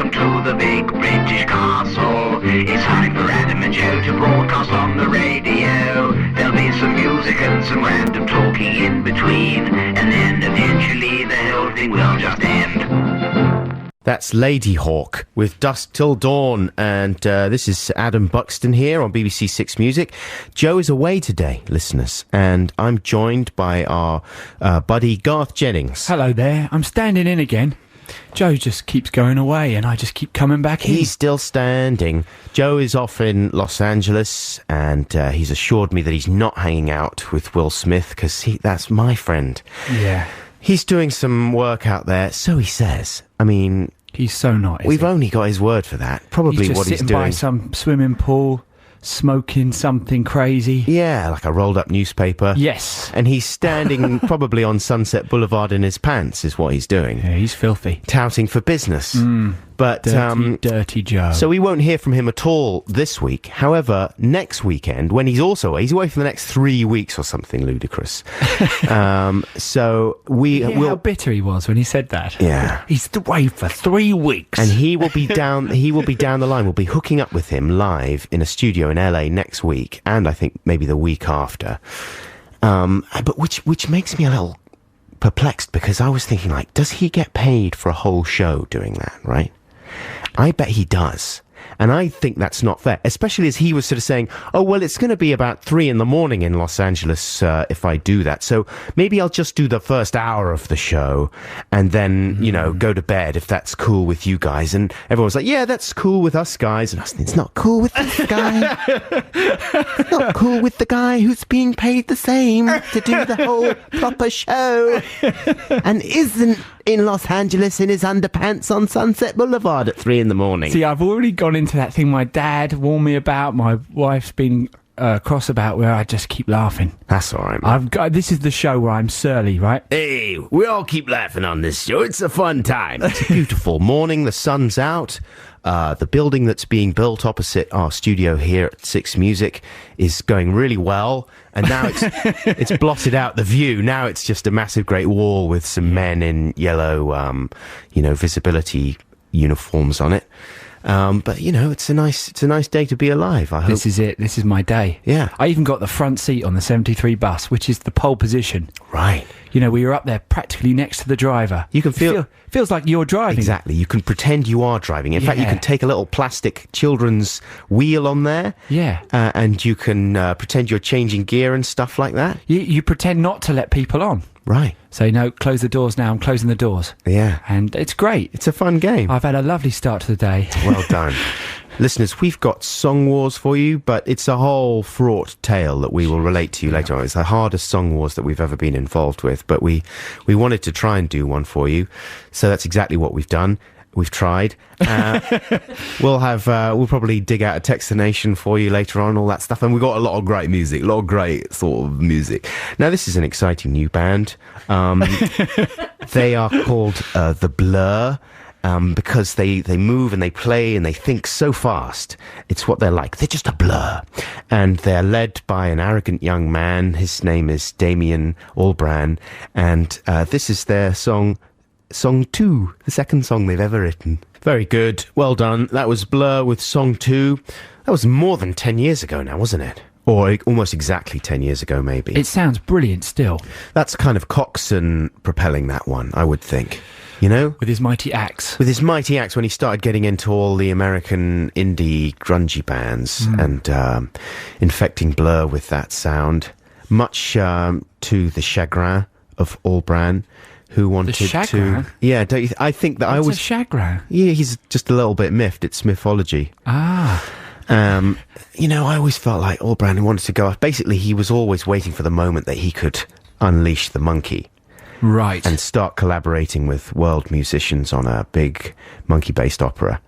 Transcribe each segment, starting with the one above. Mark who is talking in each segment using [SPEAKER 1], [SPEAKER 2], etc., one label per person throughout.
[SPEAKER 1] welcome to the big British castle. It's time for Adam and Joe to broadcast on the radio. There'll be some music and some random talking in between, and then eventually the whole thing will just end.
[SPEAKER 2] That's Lady Hawk with Dusk Till Dawn, and this is Adam Buxton here on BBC Six Music. Joe is away today, listeners, and I'm joined by our buddy Garth Jennings.
[SPEAKER 3] Hello there, I'm standing in again. Joe just keeps going away and I just keep coming back in.
[SPEAKER 2] He's still standing. Joe is off in Los Angeles, and he's assured me that he's not hanging out with Will Smith, because that's my friend.
[SPEAKER 3] Yeah.
[SPEAKER 2] He's doing some work out there, so he says. I mean...
[SPEAKER 3] He's so not,
[SPEAKER 2] We've only got his word for that. Probably
[SPEAKER 3] he's just
[SPEAKER 2] what he's
[SPEAKER 3] sitting
[SPEAKER 2] doing.
[SPEAKER 3] by some swimming pool, smoking something crazy.
[SPEAKER 2] Yeah, like a rolled-up newspaper.
[SPEAKER 3] Yes.
[SPEAKER 2] And he's standing probably on Sunset Boulevard in his pants, is what he's doing.
[SPEAKER 3] Yeah, he's filthy.
[SPEAKER 2] Touting for business. But
[SPEAKER 3] Dirty Joe.
[SPEAKER 2] So we won't hear from him at all this week. However, next weekend, when he's away for the next 3 weeks or something ludicrous. So we will.
[SPEAKER 3] How bitter he was when he said that.
[SPEAKER 2] Yeah,
[SPEAKER 3] he's away for 3 weeks,
[SPEAKER 2] and he will be down. He will be down the line. We'll be hooking up with him live in a studio in LA next week, and I think maybe the week after. But which makes me a little perplexed, because I was thinking, like, does he get paid for a whole show doing that? Right? I bet he does. And I think that's not fair, especially as he was sort of saying, oh, well, it's going to be about 3 a.m. in Los Angeles if I do that. So maybe I'll just do the first hour of the show and then, go to bed if that's cool with you guys. And everyone's like, yeah, that's cool with us guys. And I said, it's not cool with this guy. It's not cool with the guy who's being paid the same to do the whole proper show and isn't in Los Angeles in his underpants on Sunset Boulevard at 3 a.m.
[SPEAKER 3] See, I've already gone into that thing my dad warned me about, my wife's been cross about, where I just keep laughing.
[SPEAKER 2] That's all right, man.
[SPEAKER 3] This is the show where I'm surly, right?
[SPEAKER 2] Hey, we all keep laughing on this show. It's a fun time. It's a beautiful morning. The sun's out. The building that's being built opposite our studio here at Six Music is going really well, and now it's blotted out the view. Now it's just a massive great wall with some men in yellow, visibility uniforms on it. But it's a nice day to be alive. I hope.
[SPEAKER 3] This is it. This is my day.
[SPEAKER 2] Yeah.
[SPEAKER 3] I even got the front seat on the 73 bus, which is the pole position.
[SPEAKER 2] Right.
[SPEAKER 3] We were up there practically next to the driver.
[SPEAKER 2] You can
[SPEAKER 3] feels like you're driving.
[SPEAKER 2] Exactly. You can pretend you are driving. In fact, you can take a little plastic children's wheel on there.
[SPEAKER 3] Yeah.
[SPEAKER 2] And you can pretend you're changing gear and stuff like that.
[SPEAKER 3] You pretend not to let people on.
[SPEAKER 2] Right.
[SPEAKER 3] So, close the doors now. I'm closing the doors.
[SPEAKER 2] Yeah.
[SPEAKER 3] And it's great.
[SPEAKER 2] It's a fun game.
[SPEAKER 3] I've had a lovely start to the day.
[SPEAKER 2] Well done. Listeners, we've got Song Wars for you, but it's a whole fraught tale that we will relate to you later on. It's the hardest Song Wars that we've ever been involved with, but we wanted to try and do one for you. So that's exactly what we've done. We've tried. We'll probably dig out a Textination for you later on, all that stuff. And we've got a lot of great music, a lot of great sort of music. Now, this is an exciting new band. They are called The Blur. Because they move and they play and they think so fast. It's what they're like. They're just a blur. And they're led by an arrogant young man. His name is Damien Albarn. And this is their song 2, the second song they've ever written. Very good. Well done. That was Blur with Song 2. That was more than 10 years ago now, wasn't it? Or almost exactly 10 years ago, maybe.
[SPEAKER 3] It sounds brilliant still.
[SPEAKER 2] That's kind of Coxon propelling that one, I would think. With
[SPEAKER 3] his mighty axe.
[SPEAKER 2] With his mighty axe, when he started getting into all the American indie grungy bands and infecting Blur with that sound, much to the chagrin of Albarn, who wanted to... Yeah, don't you I think that I was...
[SPEAKER 3] a chagrin?
[SPEAKER 2] Yeah, he's just a little bit miffed. It's mythology.
[SPEAKER 3] Ah.
[SPEAKER 2] I always felt like Albarn wanted to go off. Basically, he was always waiting for the moment that he could unleash the monkey.
[SPEAKER 3] Right.
[SPEAKER 2] And start collaborating with world musicians on a big monkey-based opera.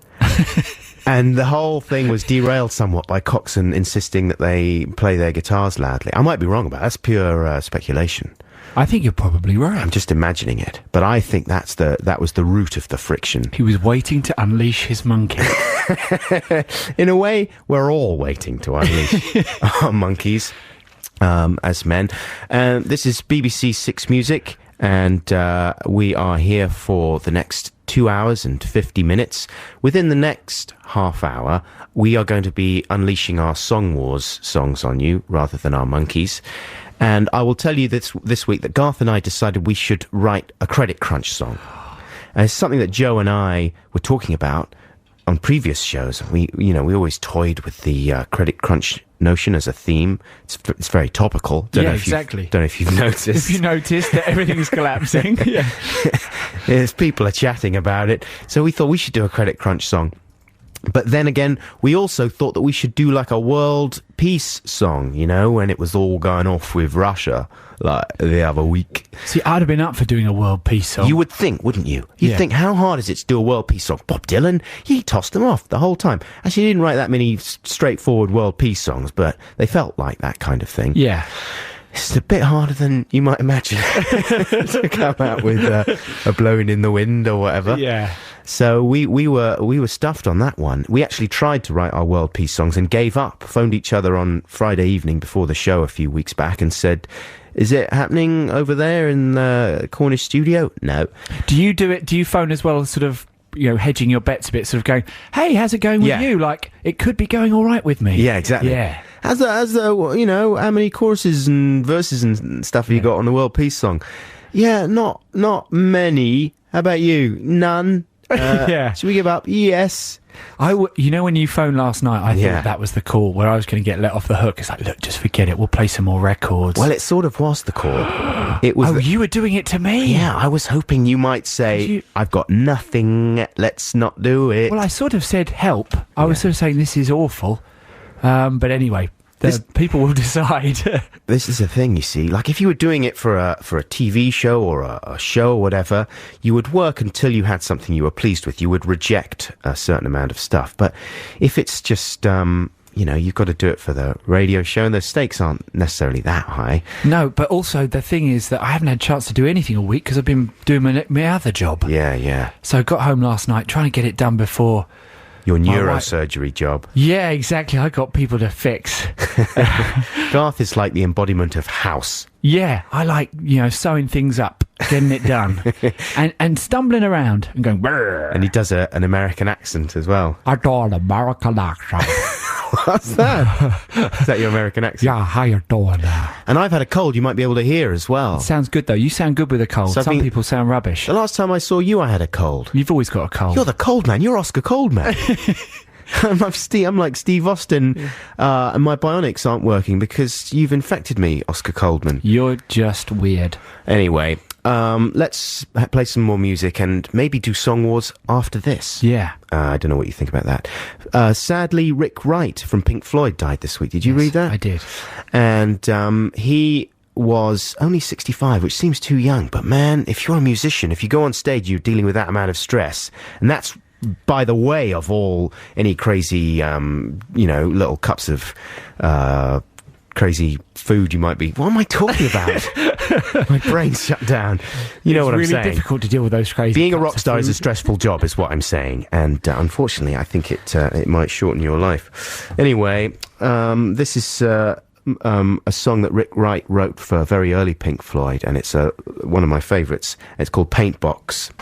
[SPEAKER 2] And the whole thing was derailed somewhat by Coxon insisting that they play their guitars loudly. I might be wrong about that. That's pure speculation.
[SPEAKER 3] I think you're probably right.
[SPEAKER 2] I'm just imagining it. But I think that was the root of the friction.
[SPEAKER 3] He was waiting to unleash his monkey.
[SPEAKER 2] In a way, we're all waiting to unleash our monkeys as men. This is BBC Six Music. And we are here for the next 2 hours and 50 minutes. Within the next half hour, we are going to be unleashing our Song Wars songs on you rather than our monkeys. And I will tell you this week that Garth and I decided we should write a Credit Crunch song. And it's something that Joe and I were talking about on previous shows. We always toyed with the Credit Crunch notion as a theme. It's very topical.
[SPEAKER 3] Exactly.
[SPEAKER 2] Don't know if you've noticed.
[SPEAKER 3] If you noticed that everything's collapsing. Yeah.
[SPEAKER 2] Yes, people are chatting about it. So we thought we should do a Credit Crunch song. But then again, we also thought that we should do like a world peace song, when it was all going off with Russia, like the other week.
[SPEAKER 3] See, I'd have been up for doing a world peace song.
[SPEAKER 2] You would think, wouldn't you? You'd think, how hard is it to do a world peace song? Bob Dylan, he tossed them off the whole time. Actually, he didn't write that many straightforward world peace songs, but they felt like that kind of thing.
[SPEAKER 3] Yeah.
[SPEAKER 2] It's a bit harder than you might imagine to come out with a blowing in the wind or whatever.
[SPEAKER 3] Yeah.
[SPEAKER 2] So we were stuffed on that one. We actually tried to write our world peace songs and gave up. Phoned each other on Friday evening before the show a few weeks back and said, "Is it happening over there in the Cornish studio?" No.
[SPEAKER 3] Do you do it? Do you phone as well, sort of, hedging your bets a bit, sort of going, "Hey, how's it going with you? Like, it could be going all right with me."
[SPEAKER 2] Yeah, exactly.
[SPEAKER 3] Yeah.
[SPEAKER 2] How's the how many choruses and verses and stuff have you got on the world peace song? Yeah, not many. How about you? None.
[SPEAKER 3] Yeah.
[SPEAKER 2] Should we give up? Yes.
[SPEAKER 3] When you phoned last night, I thought that was the call where I was going to get let off the hook. It's like, look, just forget it. We'll play some more records.
[SPEAKER 2] Well, it sort of was the call. It was.
[SPEAKER 3] You were doing it to me.
[SPEAKER 2] Yeah, I was hoping you might say, "I've got nothing. Let's not do it."
[SPEAKER 3] Well, I sort of said help. I was sort of saying this is awful. But anyway. People will decide.
[SPEAKER 2] This is the thing, you see. Like, if you were doing it for a TV show or a show or whatever, you would work until you had something you were pleased with. You would reject a certain amount of stuff. But if it's just, you've got to do it for the radio show, and the stakes aren't necessarily that high.
[SPEAKER 3] No, but also the thing is that I haven't had a chance to do anything all week because I've been doing my other job.
[SPEAKER 2] Yeah.
[SPEAKER 3] So I got home last night trying to get it done before...
[SPEAKER 2] Your neurosurgery job.
[SPEAKER 3] Yeah, exactly. I got people to fix.
[SPEAKER 2] Garth is like the embodiment of house.
[SPEAKER 3] Yeah, I like, sewing things up, getting it done, and stumbling around and going, brrr.
[SPEAKER 2] And he does an American accent as well.
[SPEAKER 3] I do an American accent.
[SPEAKER 2] What's that? Is that your American accent?
[SPEAKER 3] Yeah, how you doing now?
[SPEAKER 2] And I've had a cold, you might be able to hear as well.
[SPEAKER 3] It sounds good, though. You sound good with a cold.
[SPEAKER 2] So
[SPEAKER 3] some people sound rubbish.
[SPEAKER 2] The last time I saw you, I had a cold.
[SPEAKER 3] You've always got a cold.
[SPEAKER 2] You're the cold man. You're Oscar Coldman. I'm like Steve Austin, and my bionics aren't working because you've infected me, Oscar Coldman.
[SPEAKER 3] You're just weird.
[SPEAKER 2] Anyway, let's play some more music and maybe do Song Wars after this.
[SPEAKER 3] Yeah.
[SPEAKER 2] I don't know what you think about that. Sadly, Rick Wright from Pink Floyd died this week. Did you read that?
[SPEAKER 3] I did.
[SPEAKER 2] And he was only 65, which seems too young. But man, if you're a musician, if you go on stage, you're dealing with that amount of stress. And that's by the way of any crazy, little cups of crazy food you might be... What am I talking about? My brain's shut down. You know what I'm saying.
[SPEAKER 3] It's really difficult to deal with those crazy...
[SPEAKER 2] Being a rock star is a stressful job, is what I'm saying. And unfortunately, I think it might shorten your life. Anyway, this is... a song that Rick Wright wrote for very early Pink Floyd, and it's one of my favourites. It's called Paintbox.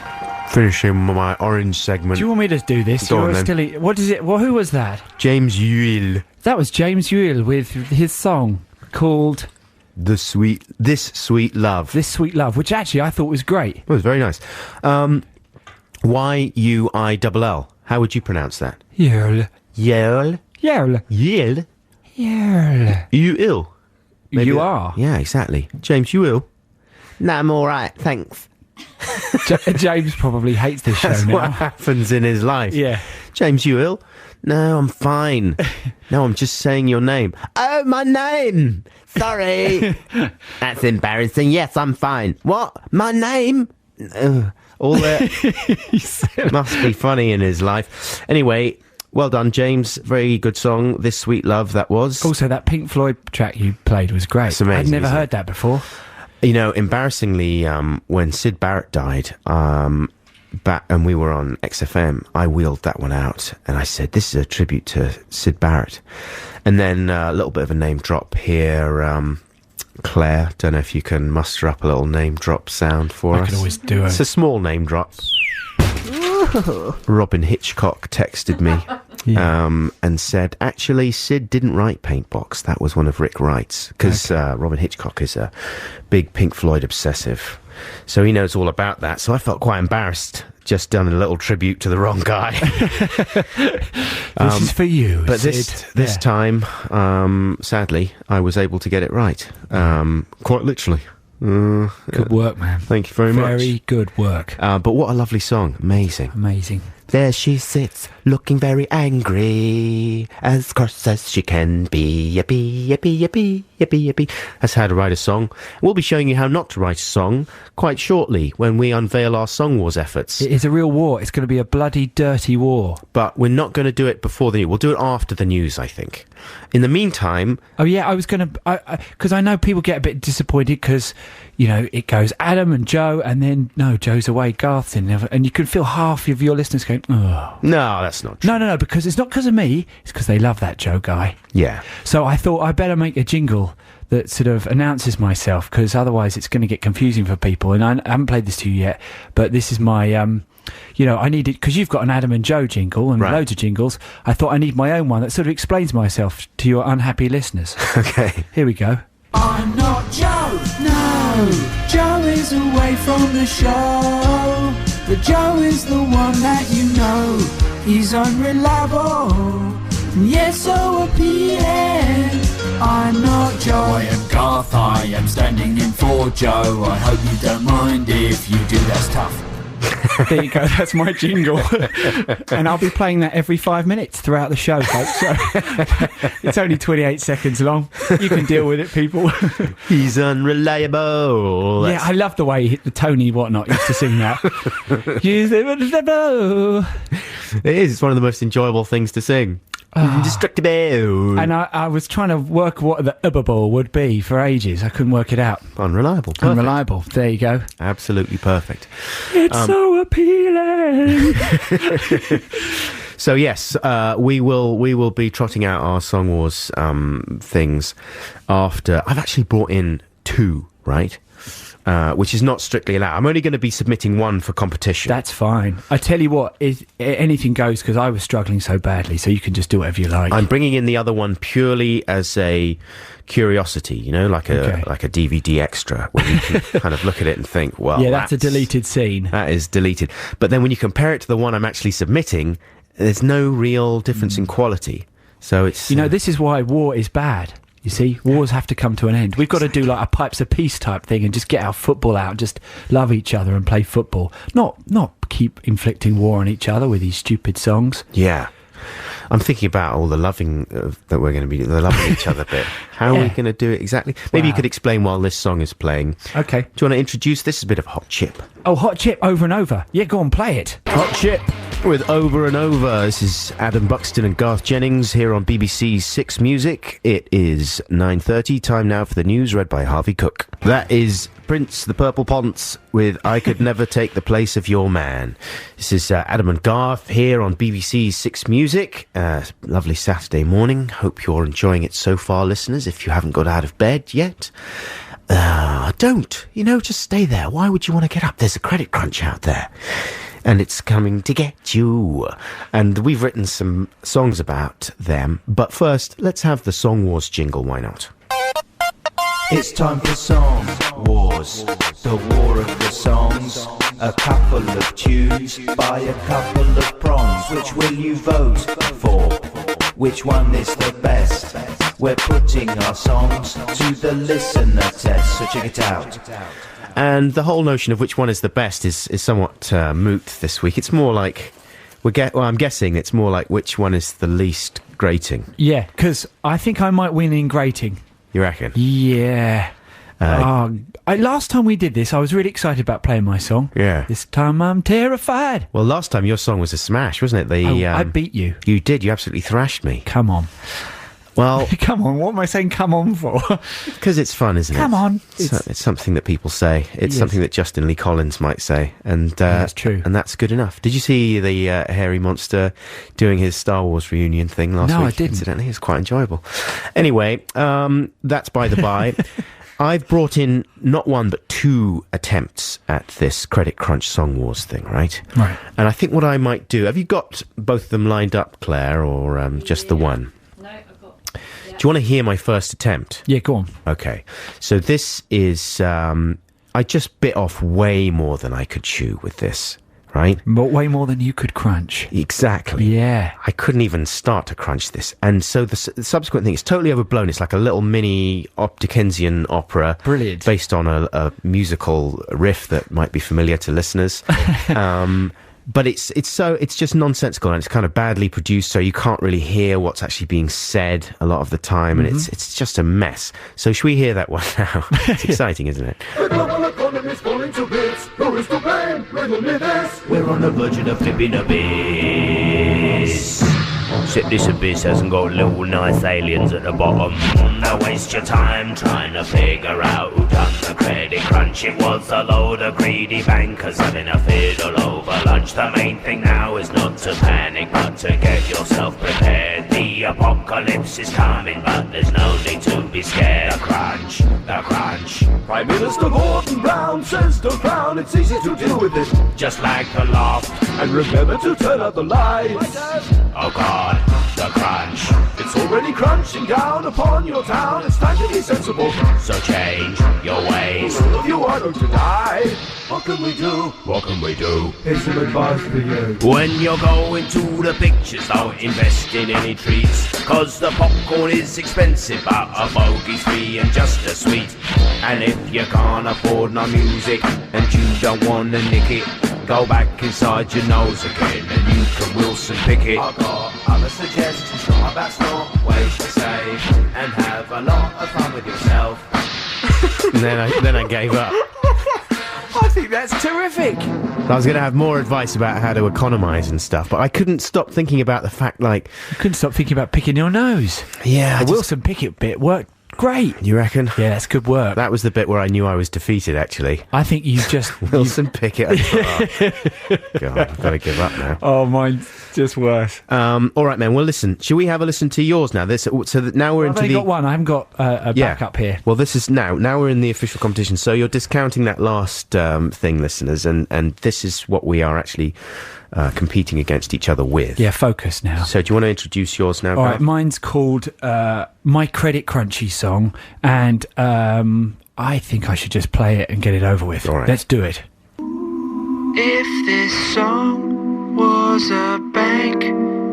[SPEAKER 2] Finishing my orange segment.
[SPEAKER 3] Do you want me to do this?
[SPEAKER 2] Go on, then.
[SPEAKER 3] What is it? Well, who was that?
[SPEAKER 2] James Ewell.
[SPEAKER 3] That was James Ewell with his song called
[SPEAKER 2] This Sweet Love.
[SPEAKER 3] This Sweet Love, which actually I thought was great.
[SPEAKER 2] It was very nice. Yuill. How would you pronounce that?
[SPEAKER 3] Ewell.
[SPEAKER 2] Ewell.
[SPEAKER 3] Ewell.
[SPEAKER 2] Ewell.
[SPEAKER 3] Ewell.
[SPEAKER 2] You ill?
[SPEAKER 3] You are.
[SPEAKER 2] Yeah, exactly. James Ewell. No, I'm all right, thanks.
[SPEAKER 3] James probably hates this show
[SPEAKER 2] That's
[SPEAKER 3] now.
[SPEAKER 2] what happens in his life.
[SPEAKER 3] Yeah.
[SPEAKER 2] James Ewell. No, I'm fine. No, I'm just saying your name. Oh, my name. Sorry. That's embarrassing. Yes, I'm fine. What? My name? All that must be funny in his life. Anyway, well done, James. Very good song. This Sweet Love, that was.
[SPEAKER 3] Also, that Pink Floyd track you played was great.
[SPEAKER 2] It's amazing.
[SPEAKER 3] I'd never heard that before.
[SPEAKER 2] Embarrassingly, when Syd Barrett died, and we were on XFM, I wheeled that one out, and I said, this is a tribute to Syd Barrett. And then a little bit of a name drop here, Claire, don't know if you can muster up a little name drop sound for us.
[SPEAKER 3] I can always do it.
[SPEAKER 2] It's a small name drop. Robin Hitchcock texted me and said, actually, Sid didn't write Paintbox. That was one of Rick Wright's. Because Robin Hitchcock is a big Pink Floyd obsessive. So he knows all about that. So I felt quite embarrassed. Just done a little tribute to the wrong guy.
[SPEAKER 3] This is for you,
[SPEAKER 2] but
[SPEAKER 3] Sid.
[SPEAKER 2] this time, sadly, I was able to get it right. Quite literally.
[SPEAKER 3] Good work, man.
[SPEAKER 2] Thank you very much.
[SPEAKER 3] Very good work.
[SPEAKER 2] But what a lovely song. Amazing.
[SPEAKER 3] Amazing.
[SPEAKER 2] There she sits, looking very angry, as cross as she can be. Yippee, yippee, yippee, yippee, yippee. That's how to write a song. We'll be showing you how not to write a song quite shortly when we unveil our Song Wars efforts.
[SPEAKER 3] It is a real war. It's going to be a bloody dirty war.
[SPEAKER 2] But we're not going to do it before the news. We'll do it after the news, I think. In the meantime...
[SPEAKER 3] Oh, yeah, I was going to... Because I know people get a bit disappointed because, you know, it goes Adam and Joe, and then, no, Joe's away, Garth's in, and you can feel half of your listeners going, oh.
[SPEAKER 2] No, that's not true.
[SPEAKER 3] No, because it's not because of me. It's because they love that Joe guy.
[SPEAKER 2] Yeah.
[SPEAKER 3] So I thought I better make a jingle that sort of announces myself, because otherwise it's going to get confusing for people. And I haven't played this to you yet, but this is my... you know, I needed, because you've got an Adam and Joe jingle and loads of jingles. I thought I need my own one that sort of explains myself to your unhappy listeners.
[SPEAKER 2] Okay.
[SPEAKER 3] Here we go. I'm not Joe. No, Joe is away from the show. But Joe is the one that you know. He's unreliable, yet so appealing. I'm not Joe. I am Garth. I am standing in for Joe. I hope you don't mind if you do. That's tough. There you go, that's my jingle. And I'll be playing that every 5 minutes throughout the show, folks. So it's only 28 seconds long. You can deal with it, people.
[SPEAKER 2] He's unreliable.
[SPEAKER 3] Yeah, I love the way the Tony whatnot used to sing that.
[SPEAKER 2] It is. It's one of the most enjoyable things to sing. Indestructible.
[SPEAKER 3] And I was trying to work what the ubbable would be for ages. I couldn't work it out.
[SPEAKER 2] Unreliable. Perfect.
[SPEAKER 3] Unreliable. There you go.
[SPEAKER 2] Absolutely perfect.
[SPEAKER 3] It's so appealing.
[SPEAKER 2] So yes, we will be trotting out our Song Wars things after. I've actually brought in 2, right? Which is not strictly allowed. I'm only going to be submitting 1 for competition.
[SPEAKER 3] That's fine. I tell you what, anything goes, because I was struggling so badly, so you can just do whatever you like.
[SPEAKER 2] I'm bringing in the other one purely as a curiosity, you know, like a DVD extra, where you can kind of look at it and think, well,
[SPEAKER 3] yeah, that's a deleted scene.
[SPEAKER 2] That is deleted. But then when you compare it to the one I'm actually submitting, there's no real difference in quality. So it's...
[SPEAKER 3] You know, this is why war is bad. You see, wars have to come to an end. We've got to do like a pipes of peace type thing and just get our football out, just love each other and play football. Not keep inflicting war on each other with these stupid songs.
[SPEAKER 2] Yeah. I'm thinking about all the loving that we're going to be the loving each other bit. How are we going to do it exactly? Maybe you could explain while this song is playing.
[SPEAKER 3] Okay.
[SPEAKER 2] Do you want to introduce this? A bit of Hot Chip.
[SPEAKER 3] Oh, Hot Chip, Over and Over. Yeah, go on, play it.
[SPEAKER 2] Hot Chip with Over and Over. This is Adam Buxton and Garth Jennings here on BBC 6 Music. It is 9:30. Time now for the news read by Harvey Cook. That is Prince, the Purple Ponce, with I Could Never Take the Place of Your Man. This is Adam and Garth here on BBC 6 Music. Lovely Saturday morning. Hope you're enjoying it so far, listeners, if you haven't got out of bed yet. Don't. You know, just stay there. Why would you want to get up? There's a credit crunch out there. And it's coming to get you. And we've written some songs about them. But first, let's have the Song Wars jingle. Why not?
[SPEAKER 4] It's time for Song Wars, the war of the songs. A couple of tunes by a couple of prongs. Which will you vote for? Which one is the best? We're putting our songs to the listener test, so check it out.
[SPEAKER 2] And the whole notion of which one is the best is somewhat moot this week. It's more like, I'm guessing it's more like which one is the least grating.
[SPEAKER 3] Yeah, because I think I might win in grating.
[SPEAKER 2] You reckon?
[SPEAKER 3] Yeah. Last time we did this, I was really excited about playing my song.
[SPEAKER 2] Yeah.
[SPEAKER 3] This time I'm terrified.
[SPEAKER 2] Well, last time your song was a smash, wasn't it?
[SPEAKER 3] I beat you.
[SPEAKER 2] You did. You absolutely thrashed me.
[SPEAKER 3] Come on.
[SPEAKER 2] Well...
[SPEAKER 3] Come on, what am I saying come on for?
[SPEAKER 2] Because it's fun, isn't it?
[SPEAKER 3] Come on.
[SPEAKER 2] It's something that people say. It's something that Justin Lee Collins might say. And
[SPEAKER 3] that's true.
[SPEAKER 2] And that's good enough. Did you see the Hairy Monster doing his Star Wars reunion thing last week?
[SPEAKER 3] No, I didn't.
[SPEAKER 2] Incidentally, it was quite enjoyable. Anyway, that's by the by. I've brought in not one but two attempts at this Credit Crunch Song Wars thing, right?
[SPEAKER 5] Right.
[SPEAKER 2] And I think what I might do... Have you got both of them lined up, Claire, or just the one?
[SPEAKER 6] No, I've got...
[SPEAKER 2] Do you want to hear my first attempt?
[SPEAKER 5] Yeah, go on.
[SPEAKER 2] Okay. So this is... I just bit off way more than I could chew with this, right?
[SPEAKER 5] But way more than you could crunch.
[SPEAKER 2] Exactly.
[SPEAKER 5] Yeah.
[SPEAKER 2] I couldn't even start to crunch this. And so the subsequent thing is totally overblown. It's like a little mini Dickensian opera.
[SPEAKER 5] Brilliant.
[SPEAKER 2] Based on a musical riff that might be familiar to listeners. But it's just nonsensical, and it's kind of badly produced, so you can't really hear what's actually being said a lot of the time, and it's just a mess. So should we hear that one now? It's exciting, isn't it?
[SPEAKER 7] The global economy's falling to bits. Who is to blame? Riddle me this.
[SPEAKER 4] We're on the verge of flipping abyss.
[SPEAKER 8] Except this abyss hasn't got little nice aliens at the bottom.
[SPEAKER 1] Now waste your time trying to figure out who done the credit crunch. It was a load of greedy bankers having a fiddle over lunch. The main thing now is not to panic, but to get yourself prepared. The apocalypse is coming, but there's no need to be scared. The crunch, the crunch.
[SPEAKER 7] Prime Minister Gordon Brown says don't frown, it's easy to deal with it.
[SPEAKER 1] Just like the loft.
[SPEAKER 7] And remember to turn out the lights.
[SPEAKER 1] Oh God, the crunch.
[SPEAKER 7] It's already crunching down upon your town. It's time to be sensible.
[SPEAKER 1] So change your ways.
[SPEAKER 7] All of you are going to die. What can we do?
[SPEAKER 1] What can we do?
[SPEAKER 7] Here's some advice for you.
[SPEAKER 1] When you're going to the pictures, don't invest in any treats. Cause the popcorn is expensive, but a bogey's free and just as sweet. And if you can't afford no music and you don't want to nick it, go back inside your nose again and you can Wilson pick it.
[SPEAKER 4] I've got other suggestions, not about smart ways to save and have a lot of fun with yourself.
[SPEAKER 2] And then I gave up.
[SPEAKER 5] I think that's terrific.
[SPEAKER 2] I was going to have more advice about how to economise and stuff, but I couldn't stop thinking about the fact, like...
[SPEAKER 5] You couldn't stop thinking about picking your nose.
[SPEAKER 2] Yeah,
[SPEAKER 5] The Wilson Pickett bit worked great.
[SPEAKER 2] You reckon?
[SPEAKER 5] Yeah, that's good work.
[SPEAKER 2] That was the bit where I knew I was defeated, actually.
[SPEAKER 5] I think you've just...
[SPEAKER 2] Wilson Pickett. God, I've got to give up now.
[SPEAKER 5] Oh, mine's just worse.
[SPEAKER 2] All right, man. Well, listen. Shall we have a listen to yours now? So that now we're
[SPEAKER 5] I've
[SPEAKER 2] into
[SPEAKER 5] only
[SPEAKER 2] the...
[SPEAKER 5] got one. I haven't got a backup here.
[SPEAKER 2] Well, this is now. Now we're in the official competition. So you're discounting that last thing, listeners, and this is what we are actually competing against each other with.
[SPEAKER 5] Yeah, focus now.
[SPEAKER 2] So do you want to introduce yours now?
[SPEAKER 5] All right,
[SPEAKER 2] Garth?
[SPEAKER 5] mine's called My Credit Crunchy Song, and I think I should just play it and get it over with.
[SPEAKER 2] All right.
[SPEAKER 5] Let's do it.
[SPEAKER 3] If this song was a bank,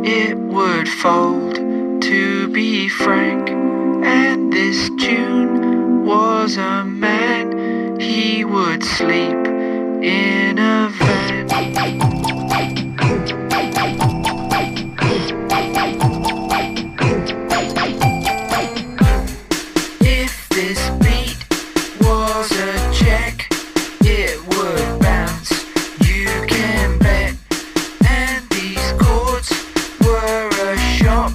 [SPEAKER 3] it would fold, to be frank. And this tune was a man, he would sleep in a van. If this beat was a check, it would bounce, you can bet. And these chords were a shop,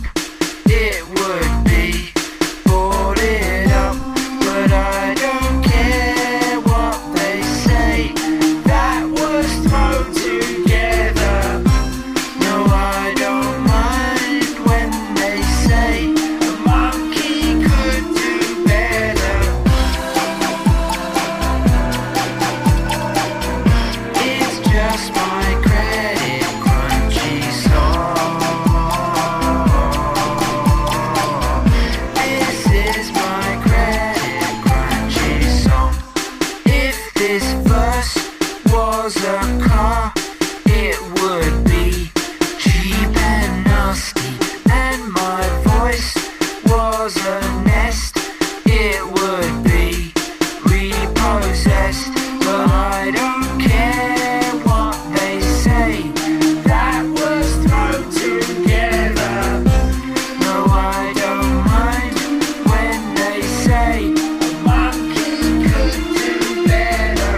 [SPEAKER 3] it would be boarded up. But I don't care what they say, that was thrown together. No, I don't mind when they say a monkey could do better. It's just my credit crunchy song. This is my credit crunchy song. If this verse was a car, it would be cheap and nasty. And my voice was a nest, it would be repossessed. But I don't care what they say, that was thrown together. No, I don't mind when they say a monkey could do better.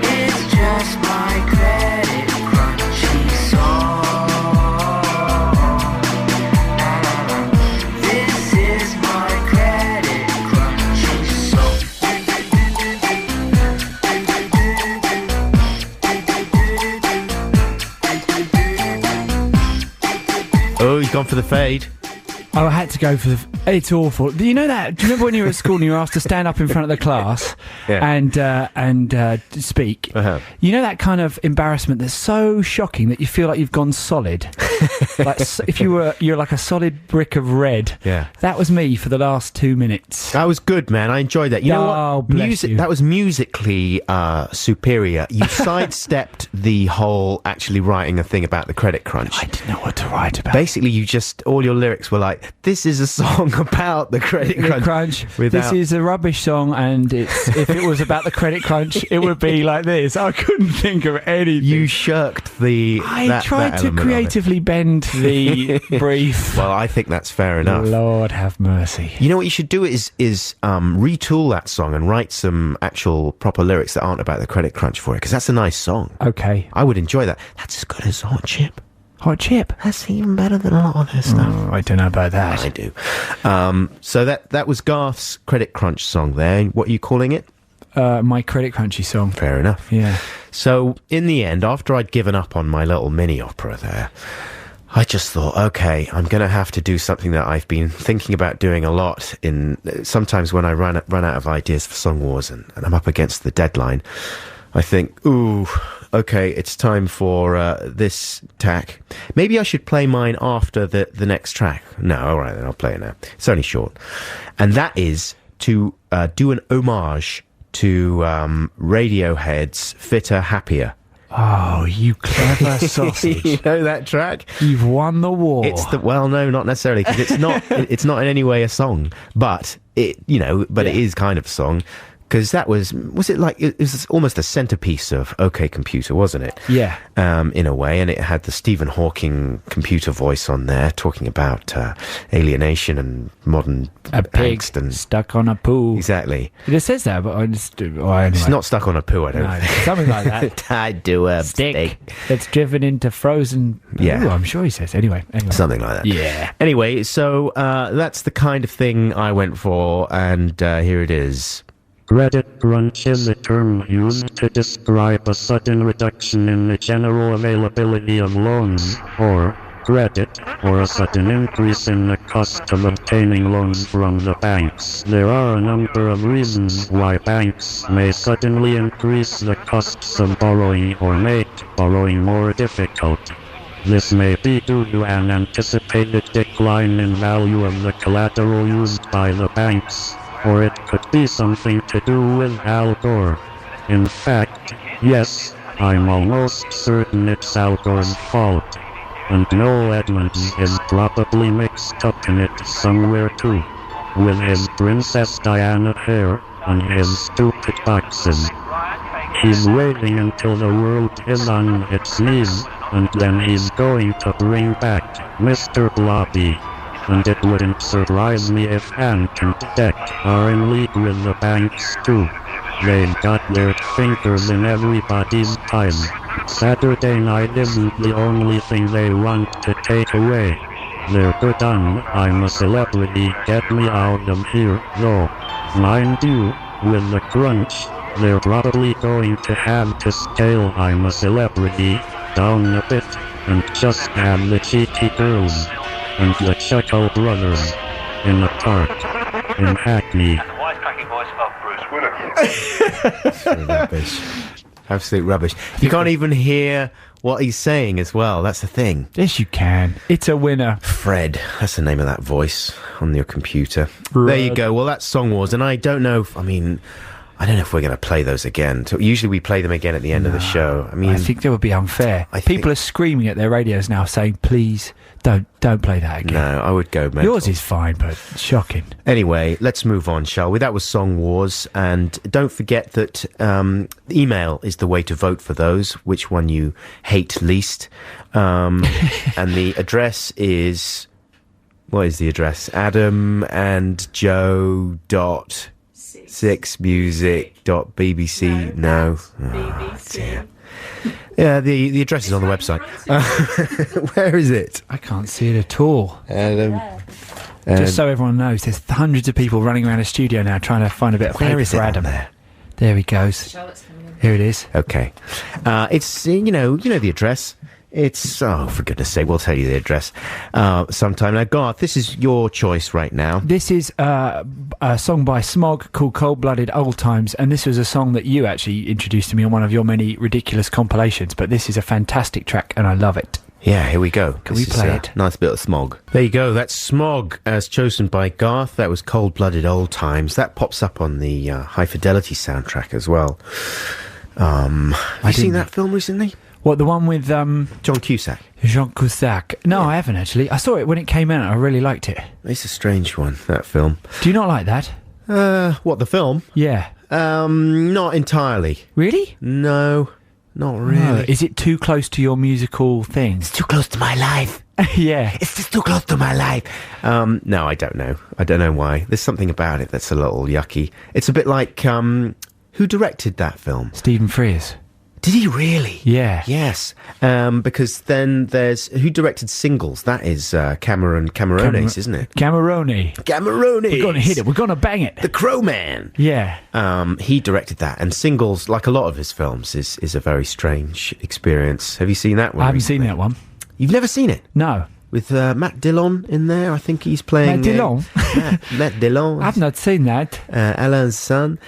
[SPEAKER 3] It's just my credit crunchy song. This is my credit crunchy song.
[SPEAKER 2] Oh, he's gone for the fade.
[SPEAKER 5] Oh, I had to go for it's awful. Do you know that? Do you remember when you were at school and you were asked to stand up in front of the class and speak?
[SPEAKER 2] Uh-huh.
[SPEAKER 5] You know that kind of embarrassment that's so shocking that you feel like you've gone solid. Like if you're like a solid brick of red.
[SPEAKER 2] Yeah.
[SPEAKER 5] That was me for the last 2 minutes.
[SPEAKER 2] That was good, man. I enjoyed that. You know what?
[SPEAKER 5] Bless you.
[SPEAKER 2] That was musically superior. You sidestepped the whole actually writing a thing about the credit crunch.
[SPEAKER 5] I didn't know what to write about.
[SPEAKER 2] Basically, all your lyrics were like, this is a song about the credit crunch.
[SPEAKER 5] This is a rubbish song, and if it was about the credit crunch, it would be like this. I couldn't think of anything.
[SPEAKER 2] You shirked
[SPEAKER 5] I tried to creatively bend the brief.
[SPEAKER 2] Well, I think that's fair enough.
[SPEAKER 5] Lord have mercy.
[SPEAKER 2] You know what you should do is retool that song and write some actual proper lyrics that aren't about the credit crunch for it, because that's a nice song.
[SPEAKER 5] Okay.
[SPEAKER 2] I would enjoy that. That's as good as Hot Chip.
[SPEAKER 5] Hot Chip?
[SPEAKER 2] That's even better than a lot of this stuff.
[SPEAKER 5] Oh, I don't know about that.
[SPEAKER 2] I do. So that was Garth's credit crunch song there. What are you calling it?
[SPEAKER 5] My credit crunchy song.
[SPEAKER 2] Fair enough.
[SPEAKER 5] Yeah.
[SPEAKER 2] So in the end, after I'd given up on my little mini opera there, I just thought, okay, I'm going to have to do something that I've been thinking about doing a lot. Sometimes when I run out of ideas for Song Wars and I'm up against the deadline, I think, ooh, okay, it's time for this tack. Maybe I should play mine after the next track. No, all right, then I'll play it now. It's only short. And that is to do an homage to Radiohead's Fitter, Happier.
[SPEAKER 5] Oh, you clever sausage.
[SPEAKER 2] You know that track?
[SPEAKER 5] You've won the war.
[SPEAKER 2] Well, no, not necessarily, because it's not in any way a song, but it is kind of a song. Because that was almost a centerpiece of OK Computer, wasn't it?
[SPEAKER 5] Yeah.
[SPEAKER 2] In a way, and it had the Stephen Hawking computer voice on there talking about alienation and modern
[SPEAKER 5] pig
[SPEAKER 2] angst and
[SPEAKER 5] stuck on a poo.
[SPEAKER 2] Exactly.
[SPEAKER 5] It says that, but anyway.
[SPEAKER 2] It's not stuck on a poo, I don't think.
[SPEAKER 5] Something like that.
[SPEAKER 2] I do a
[SPEAKER 5] stick that's driven into frozen poo,
[SPEAKER 2] yeah.
[SPEAKER 5] I'm sure he says. Anyway.
[SPEAKER 2] Something like that.
[SPEAKER 5] Yeah.
[SPEAKER 2] Anyway, so that's the kind of thing I went for, and here it is.
[SPEAKER 6] Credit crunch is a term used to describe a sudden reduction in the general availability of loans or credit, or a sudden increase in the cost of obtaining loans from the banks. There are a number of reasons why banks may suddenly increase the costs of borrowing or make borrowing more difficult. This may be due to an anticipated decline in value of the collateral used by the banks, or it could be something to do with Al Gore. In fact, yes, I'm almost certain it's Al Gore's fault. And Noel Edmonds is probably mixed up in it somewhere too, with his Princess Diana hair and his stupid boxes. He's waiting until the world is on its knees, and then he's going to bring back Mr. Blobby. And it wouldn't surprise me if Ant and Dec are in league with the banks too. They've got their fingers in everybody's pie. Saturday night isn't the only thing they want to take away. They're good on I'm a Celebrity, Get Me Out of Here, though. Mind you, with the crunch, they're probably going to have to scale I'm a Celebrity down a bit, and just have the cheeky girls and the Chuckle Brothers in the park in Hackney.
[SPEAKER 2] Absolute rubbish. You can't even hear what he's saying as well. That's the thing.
[SPEAKER 5] Yes, you can. It's a winner.
[SPEAKER 2] Fred. That's the name of that voice on your computer.
[SPEAKER 5] Fred.
[SPEAKER 2] There you go. Well, that's Song Wars, and I don't know if we're going to play those again. Usually we play them again at the end of the show.
[SPEAKER 5] I think that would be unfair. People are screaming at their radios now saying, please, don't play that again.
[SPEAKER 2] No, I would go mental.
[SPEAKER 5] Yours is fine, but shocking.
[SPEAKER 2] Anyway, let's move on, shall we? That was Song Wars, and don't forget that email is the way to vote for those, which one you hate least. And the address is... What is the address? Adam and Joe dot... 6music.bbc. No.
[SPEAKER 9] BBC.
[SPEAKER 2] Yeah, the address is on the website. Where is it?
[SPEAKER 5] I can't see it at all. Just so everyone knows, there's hundreds of people running around a studio now trying to find a bit of paper for Adam. There he goes. Here it is.
[SPEAKER 2] Okay. It's, you know the address. It's, for goodness sake, we'll tell you the address sometime. Now, Garth, this is your choice right now.
[SPEAKER 5] This is a song by Smog called Cold-Blooded Old Times, and this was a song that you actually introduced to me on one of your many ridiculous compilations, but this is a fantastic track, and I love it.
[SPEAKER 2] Yeah, here we go.
[SPEAKER 5] Can we play it?
[SPEAKER 2] Nice bit of Smog. There you go. That's Smog, as chosen by Garth. That was Cold-Blooded Old Times. That pops up on the High Fidelity soundtrack as well. Have you seen that film recently?
[SPEAKER 5] What, the one with
[SPEAKER 2] John Cusack?
[SPEAKER 5] Jean Cusack. No, I haven't actually. I saw it when it came out. I really liked it.
[SPEAKER 2] It's a strange one, that film.
[SPEAKER 5] Do you not like that?
[SPEAKER 2] What, the film?
[SPEAKER 5] Yeah.
[SPEAKER 2] Not entirely.
[SPEAKER 5] Really?
[SPEAKER 2] No, not really.
[SPEAKER 5] No. Is it too close to your musical thing?
[SPEAKER 2] It's too close to my life.
[SPEAKER 5] Yeah.
[SPEAKER 2] It's just too close to my life. No, I don't know. I don't know why. There's something about it that's a little yucky. It's a bit like, who directed that film?
[SPEAKER 5] Stephen Frears.
[SPEAKER 2] Did he really?
[SPEAKER 5] Yeah.
[SPEAKER 2] Yes. Because then there's... Who directed Singles? That is Camerones, isn't it?
[SPEAKER 5] Camerone. We're going to hit it. We're going to bang it.
[SPEAKER 2] The Crow Man.
[SPEAKER 5] Yeah.
[SPEAKER 2] He directed that. And Singles, like a lot of his films, is a very strange experience. Have you seen that one?
[SPEAKER 5] I haven't
[SPEAKER 2] recently?
[SPEAKER 5] seen that one.
[SPEAKER 2] You've never seen it?
[SPEAKER 5] No.
[SPEAKER 2] With Matt Dillon in there. I think he's playing...
[SPEAKER 5] Matt Dillon?
[SPEAKER 2] Matt Dillon.
[SPEAKER 5] I've not seen that.
[SPEAKER 2] Alain's son.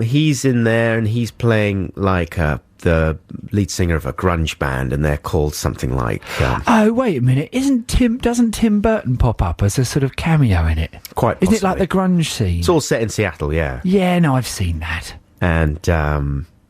[SPEAKER 2] He's in there and he's playing like the lead singer of a grunge band, and they're called something like...
[SPEAKER 5] oh, wait a minute. Doesn't Tim Burton pop up as a sort of cameo in it?
[SPEAKER 2] Quite possibly.
[SPEAKER 5] Isn't it like the grunge scene?
[SPEAKER 2] It's all set in Seattle, yeah.
[SPEAKER 5] Yeah, no, I've seen that.
[SPEAKER 2] And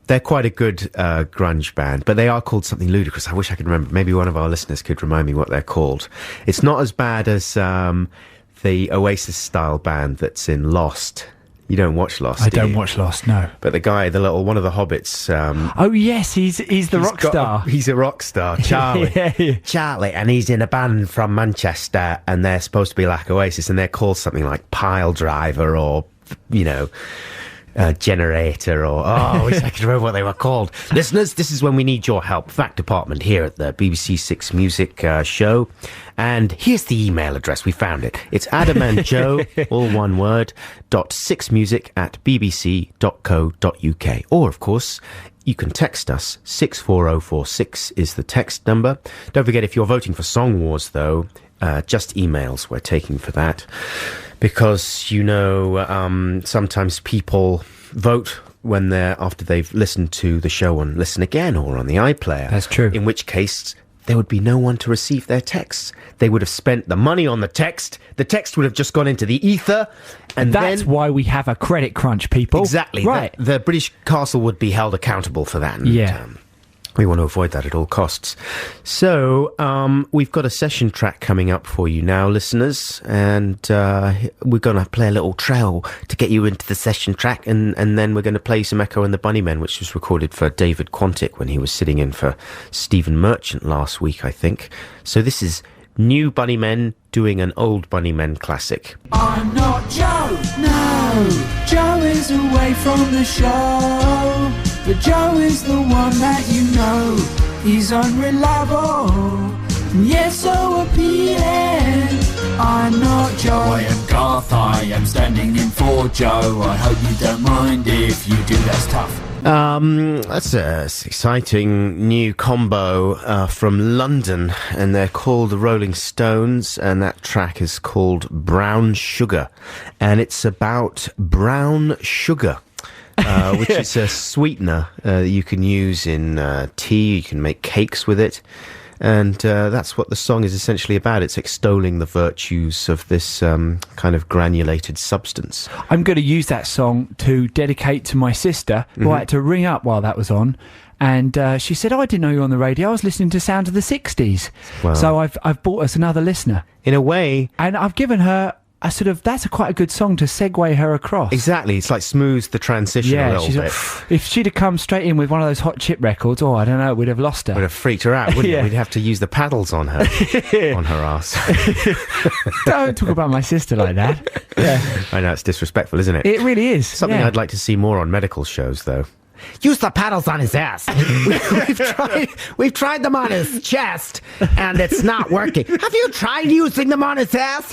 [SPEAKER 2] they're quite a good grunge band, but they are called something ludicrous. I wish I could remember. Maybe one of our listeners could remind me what they're called. It's not as bad as the Oasis-style band that's in Lost. You don't watch Lost,
[SPEAKER 5] I don't watch Lost, no.
[SPEAKER 2] But the guy, one of the hobbits...
[SPEAKER 5] oh, yes, he's the rock star.
[SPEAKER 2] He's a rock star, Charlie.
[SPEAKER 5] Yeah.
[SPEAKER 2] Charlie, and he's in a band from Manchester, and they're supposed to be like Oasis, and they're called something like Pile Driver or, Generator or... I wish I could remember what they were called. Listeners, this is when we need your help. Fact Department here at the BBC Six Music Show. And here's the email address. We found it. It's Adam and Joe, all one word, .6music@bbc.co.uk. Or, of course, you can text us. 64046 is the text number. Don't forget, if you're voting for Song Wars, though, just emails we're taking for that. Because, sometimes people vote when after they've listened to the show on Listen Again or on the iPlayer.
[SPEAKER 5] That's true.
[SPEAKER 2] In which case, there would be no one to receive their texts. They would have spent the money on the text. The text would have just gone into the ether. And
[SPEAKER 5] that's why we have a credit crunch, people.
[SPEAKER 2] Exactly.
[SPEAKER 5] Right.
[SPEAKER 2] The British Castle would be held accountable for that. And,
[SPEAKER 5] yeah.
[SPEAKER 2] We want to avoid that at all costs. So, we've got a session track coming up for you now, listeners, and we're going to play a little trail to get you into the session track, and then we're going to play some Echo and the Bunnymen, which was recorded for David Quantick when he was sitting in for Stephen Merchant last week, I think. So this is new Bunnymen doing an old Bunnymen classic.
[SPEAKER 3] I'm not Joe, no. Joe is away from the show. But Joe is the one that you know. He's unreliable, yet so appealing. I'm not Joe, I am Garth. I am standing in for Joe. I hope you don't mind if you do, that's tough.
[SPEAKER 2] That's an exciting new combo from London, and they're called the Rolling Stones, and that track is called Brown Sugar, and it's about brown sugar. Which is a sweetener you can use in tea. You can make cakes with it, and that's what the song is essentially about. It's extolling the virtues of this kind of granulated substance.
[SPEAKER 5] I'm going to use that song to dedicate to my sister, who I had to ring up while that was on. And she said, I didn't know you were on the radio. I was listening to Sound of the 60s. Wow. So I've bought us another listener.
[SPEAKER 2] In a way.
[SPEAKER 5] And I've given her... that's quite a good song to segue her across.
[SPEAKER 2] Exactly, it's like smooths the transition a little bit.
[SPEAKER 5] If she'd have come straight in with one of those Hot Chip records, I don't know, we'd have lost her.
[SPEAKER 2] Would have freaked her out, wouldn't
[SPEAKER 5] yeah.
[SPEAKER 2] it? We'd have to use the paddles on her, on her ass.
[SPEAKER 5] Don't talk about my sister like that. Yeah.
[SPEAKER 2] I know, it's disrespectful, isn't it?
[SPEAKER 5] It really is.
[SPEAKER 2] Something I'd like to see more on medical shows, though. Use the paddles on his ass. We've tried them on his chest, and it's not working. Have you tried using them on his ass?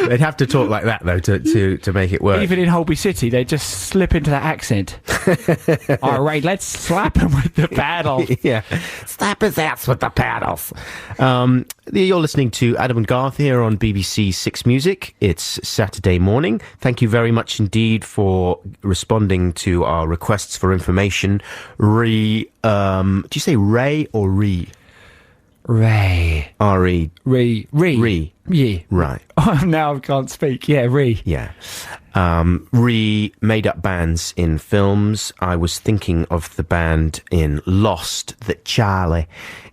[SPEAKER 2] They'd have to talk like that, though, to make it work.
[SPEAKER 5] Even in Holby City, they just slip into that accent. All right, let's slap him with the paddle.
[SPEAKER 2] Yeah, slap his ass with the paddles. You're listening to Adam and Garth here on BBC Six Music. It's Saturday morning. Thank you very much indeed for responding to our requests for information. Do you say Ray or Ree?
[SPEAKER 5] Ray.
[SPEAKER 2] R-E.
[SPEAKER 5] Ree. Yeah.
[SPEAKER 2] Right.
[SPEAKER 5] Oh, now I can't speak. Yeah, Ree.
[SPEAKER 2] Yeah. Made up bands in films. I was thinking of the band in Lost that Charlie